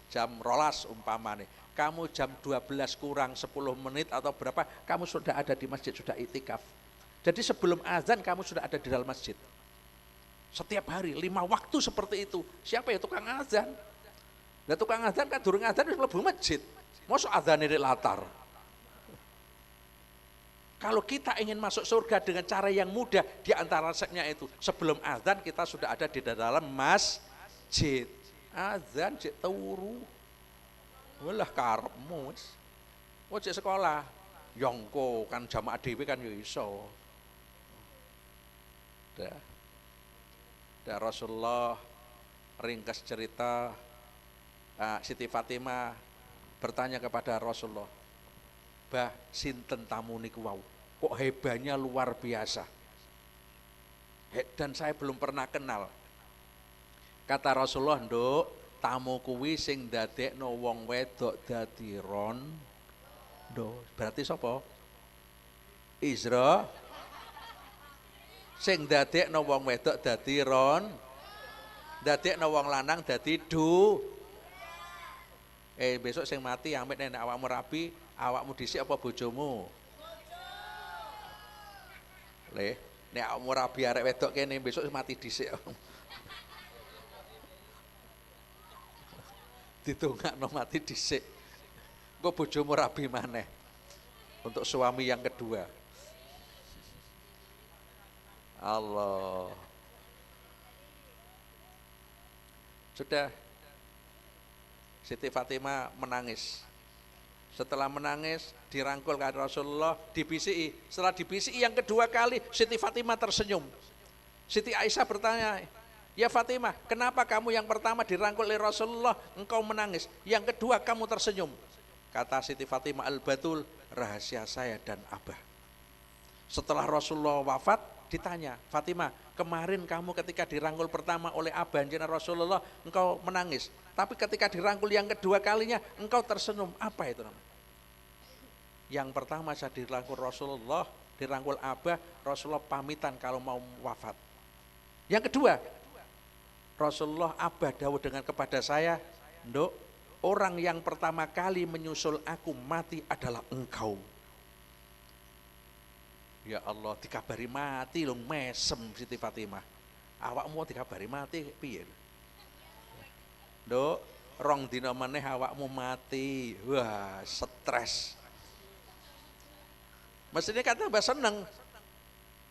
jam 12 umpamane. Kamu jam 12 kurang 10 menit atau berapa, kamu sudah ada di masjid, sudah itikaf. Jadi sebelum azan kamu sudah ada di dalam masjid. Setiap hari 5 waktu seperti itu. Siapa ya tukang azan? Nah tukang azan kan durung azan wis mlebu masjid. Mosok azane di latar. Kalau kita ingin masuk surga dengan cara yang mudah, di antara resepnya itu sebelum azan kita sudah ada di dalam masjid. Azan cek turu. Walah karepmu wis. Cek sekolah. Yongko kan jamaah dhewe kan ya iso. Dan Rasulullah ringkas cerita, Siti Fatimah bertanya kepada Rasulullah, "Bah, sinten tamu niku wau? Kok hebatnya luar biasa. Dan saya belum pernah kenal." Kata Rasulullah, "Nduk, tamu kuwi sing dadekno wong wedok dadi rondo." Berarti sapa? Isra. Sing dadekno wong wedok dadi dadekno wong lanang dadi besok sing mati amit nek awakmu rabi, awakmu dhisik apa bojomu? Le, nek awakmu rabi arek wedok kene besok mati dhisik. Ditungakno mati dhisik. Engko bojomu rabi maneh. Untuk suami yang kedua. Allah. Sudah. Siti Fatimah menangis. Setelah menangis, dirangkul ke Rasulullah, dibisiki. Setelah dibisiki yang kedua kali, Siti Fatimah tersenyum. Siti Aisyah bertanya, "Ya Fatimah, kenapa kamu yang pertama dirangkul oleh Rasulullah, engkau menangis? Yang kedua kamu tersenyum?" Kata Siti Fatimah, "Al-Batul, rahasia saya dan Abah." Setelah Rasulullah wafat, ditanya, "Fatimah, kemarin kamu ketika dirangkul pertama oleh Abah anjeunna Rasulullah, engkau menangis. Tapi ketika dirangkul yang kedua kalinya, engkau tersenyum. Apa itu namanya?" Yang pertama saya dirangkul Rasulullah, dirangkul Abah, Rasulullah pamitan kalau mau wafat. Yang kedua, Rasulullah Abah dawuh dengan kepada saya, "Nduk, orang yang pertama kali menyusul aku mati adalah engkau." Ya Allah, dikabari mati lho, mesem Siti Fatimah. Awakmu dikabari mati piye? Nduk, rong dina meneh awakmu mati. Wah, stres. Mestinya kata mbak seneng.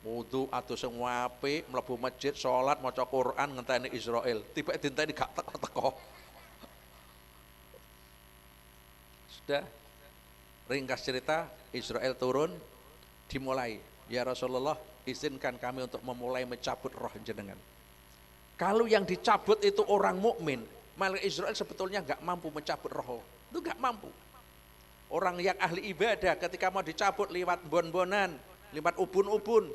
Wudu atus sing apik, mlebu masjid, salat, maca Quran, ngenteni Israel. Tiba dinteni gak teko-teko. Sudah. Ringkas cerita, Israel turun, dimulai. "Ya Rasulullah, izinkan kami untuk memulai mencabut roh jenengan." Kalau yang dicabut itu orang mukmin, malah Israel sebetulnya nggak mampu mencabut roh. Itu nggak mampu. Orang yang ahli ibadah ketika mau dicabut lewat bon-bonan, lewat ubun-ubun,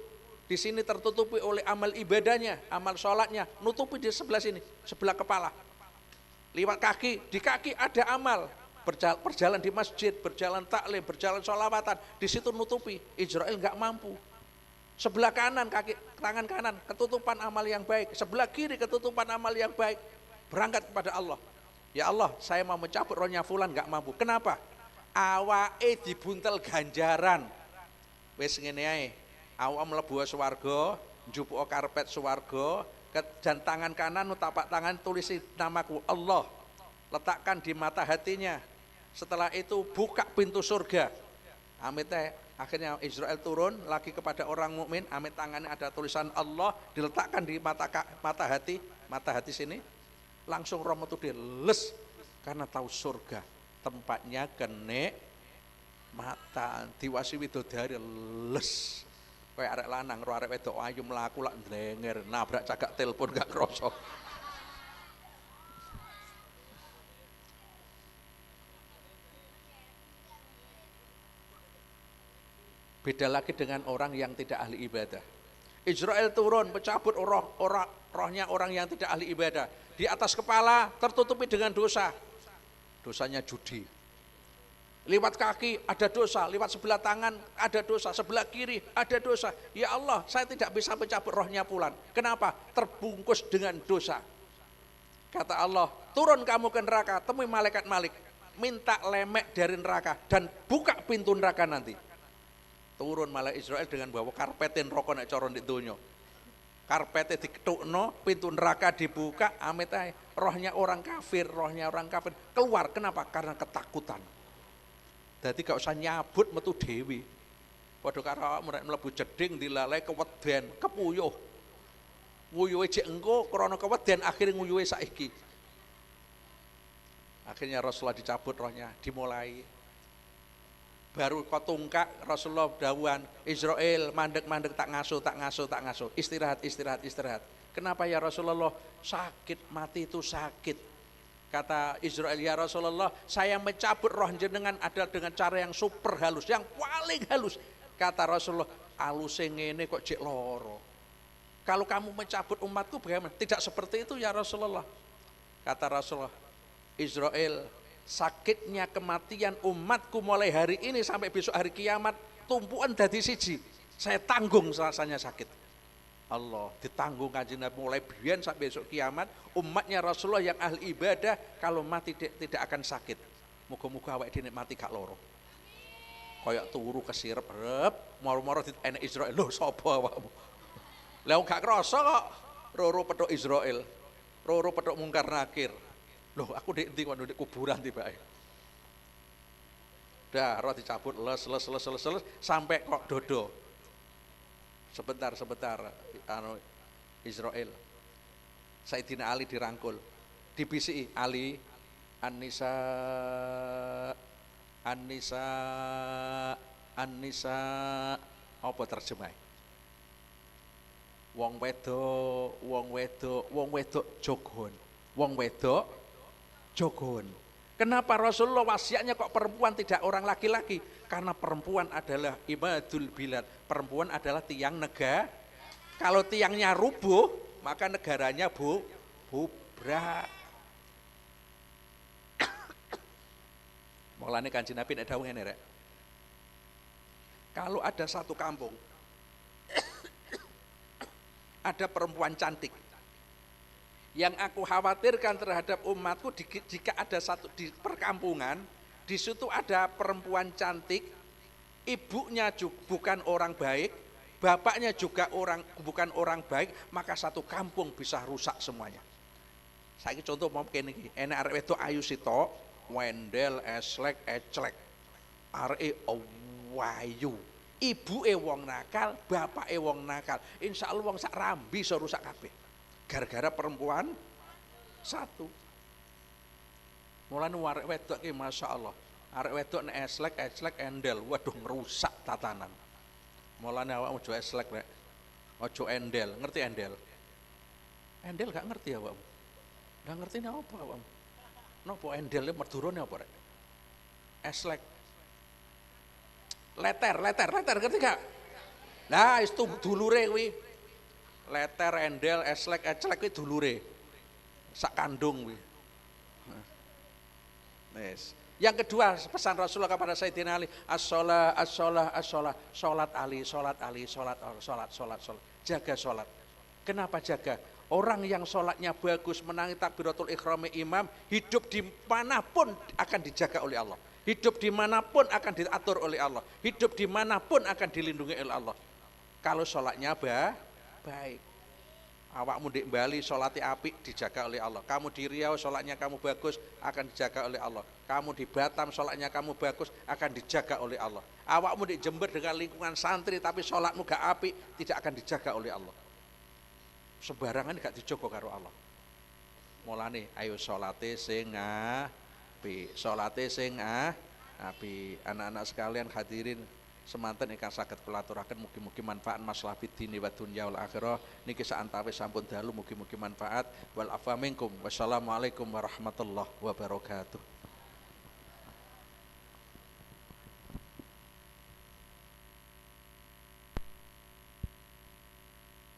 di sini tertutupi oleh amal ibadahnya, amal sholatnya, nutupi di sebelah sini, sebelah kepala. Lewat kaki, di kaki ada amal. Berjalan di masjid, berjalan taklim, berjalan sholawatan, di situ nutupi. Israel nggak mampu. Sebelah kanan, kaki, tangan kanan, ketutupan amal yang baik. Sebelah kiri, ketutupan amal yang baik. Berangkat kepada Allah. Ya Allah, saya mau mencabut rohnya fulan nggak mampu. Kenapa? Awake dibuntel ganjaran. Wis ngene ae. Awak mlebu swarga, njupuk karpet swarga, dan tangan kanan tapak tangan tulisi namaku Allah. Letakkan di mata hatinya. Setelah itu buka pintu surga. Amit akhirnya Israel turun lagi kepada orang mukmin, amit tangannya ada tulisan Allah, diletakkan di mata hati sini, langsung roh metu diles karena tahu surga tempatnya kenek mata diwasi widodari les. Kayak arek lanang ro arek wedok ayu mlaku lak ndlenger nabrak cagak telepon gak krasa. Beda lagi dengan orang yang tidak ahli ibadah. Israel turun mencabut rohnya orang yang tidak ahli ibadah. Di atas kepala tertutupi dengan dosa. Dosanya judi. Lewat kaki ada dosa, lewat sebelah tangan ada dosa, sebelah kiri ada dosa. Ya Allah, saya tidak bisa mencabut rohnya fulan. Kenapa? Terbungkus dengan dosa. Kata Allah, turun kamu ke neraka, temui malaikat minta lemek dari neraka dan buka pintu neraka nanti. Turun malaikat Israel dengan bawa karpetin rokok nek coron di donya. Karpetnya diketukno, pintu neraka dibuka, amit ae. Rohnya orang kafir keluar. Kenapa? Karena ketakutan. Jadi gak usah nyabut metu dewi. Padha karo mereka mlebu jeding dilalai keweden, kepuyuh. Nguyuhe jek engko krana keweden akhirnya nguyuhe saiki. Akhirnya Rasulullah dicabut rohnya, dimulai. Baru kotungkak Rasulullah dawuhan, Israel mandek tak ngasuh. Istirahat. Kenapa ya Rasulullah? Sakit, mati itu sakit. Kata Israel, ya Rasulullah, saya mencabut roh jenengan adalah dengan cara yang super halus, yang paling halus. Kata Rasulullah, halusnya ngene kok jek loro. Kalau kamu mencabut umatku bagaimana? Tidak seperti itu ya Rasulullah. Kata Rasulullah, Israel, sakitnya kematian umatku mulai hari ini sampai besok hari kiamat, tumpuan dadi siji. Saya tanggung rasanya sakit. Allah ditanggung Kanjeng Nabi mulai biyen sampai besok kiamat, umatnya Rasulullah yang ahli ibadah kalau mati tidak akan sakit. Muga-muga awake dhewe mati gak loro. Kayak turu kesirep rep, moro-moro enek Israel. Lho sapa awakmu? Lah gak krasa kok roro petuk Israel. Roro petuk mungkar nakir. Loh aku di kuburan tibake. Dah roh dicabut les sampai kok dodo. Sebentar Israel. Sayyidina Ali dirangkul, dibisiki Ali, An-Nisa, apa terjemah? Wong wedok jogon. Kenapa Rasulullah wasiatnya kok perempuan tidak orang laki-laki? Karena perempuan adalah imadul bilad, perempuan adalah tiang negara. Kalau tiangnya rubuh, maka negaranya bubrak. Mulane Kanjeng Nabi nek dawuh ngene rek. Kalau ada satu kampung ada perempuan cantik, yang aku khawatirkan terhadap umatku jika ada satu di perkampungan, di situ ada perempuan cantik, ibunya juga bukan orang baik, bapaknya juga bukan orang baik, maka satu kampung bisa rusak semuanya. Saiki contoh mau kene iki, enek arek wedok ayu sitok, wendel, eslek, eclek. Areke wayu. Ibuke wong nakal, bapake wong nakal. Insyaallah wong sak rambi iso rusak kabeh. Gara-gara perempuan satu. Mulane arek wedok iki masyaallah. Arek wedok nek eslek endel, waduh ngerusak tatanan. Mulane awakmu aja eslek rek. Aja endel, ngerti endel? Endel gak ngerti awakmu. Gak ngerti apa awakmu. Napa endel merdurone apa rek? Eslek. Leter, ngerti gak? Nah, itu dulure kuwi. Leter, endel, eslek, eclek kuwi dulure. Sak kandung kuwi. Yes. Yang kedua pesan Rasulullah kepada Sayyidina Ali, as-shalah. Salat Ali. Jaga salat. Kenapa jaga? Orang yang sholatnya bagus, menangi takbiratul ikhrami imam, hidup dimanapun akan dijaga oleh Allah. Hidup dimanapun akan diatur oleh Allah. Hidup dimanapun akan dilindungi oleh Allah. Kalau sholatnya baik. Awakmu di Bali sholatnya apik dijaga oleh Allah. Kamu di Riau sholatnya kamu bagus akan dijaga oleh Allah. Kamu di Batam sholatnya kamu bagus akan dijaga oleh Allah. Awakmu di Jember dengan lingkungan santri tapi sholatmu gak apik tidak akan dijaga oleh Allah. Sembarangan gak dijogo karo Allah. Mulane ayo salate sing apik, salate sing apik. Anak-anak sekalian hadirin semanten ingkang saged kula aturaken mugi-mugi manfaat maslahat bidini wa dunya wal akhirah. Niki saantawis sampun dalu mugi-mugi manfaat wal afa minkum. Wassalamualaikum warahmatullahi wabarakatuh.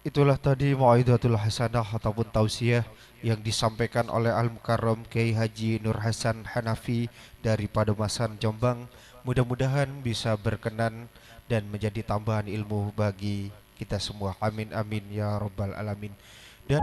Itulah tadi Mau'izatul Hasanah ataupun tausiah yang disampaikan oleh Al-Mukarram Kiai Haji Nur Hasan Hanafi dari Padomasan Jombang. Mudah-mudahan bisa berkenan dan menjadi tambahan ilmu bagi kita semua. Amin amin ya rabbal alamin. Dan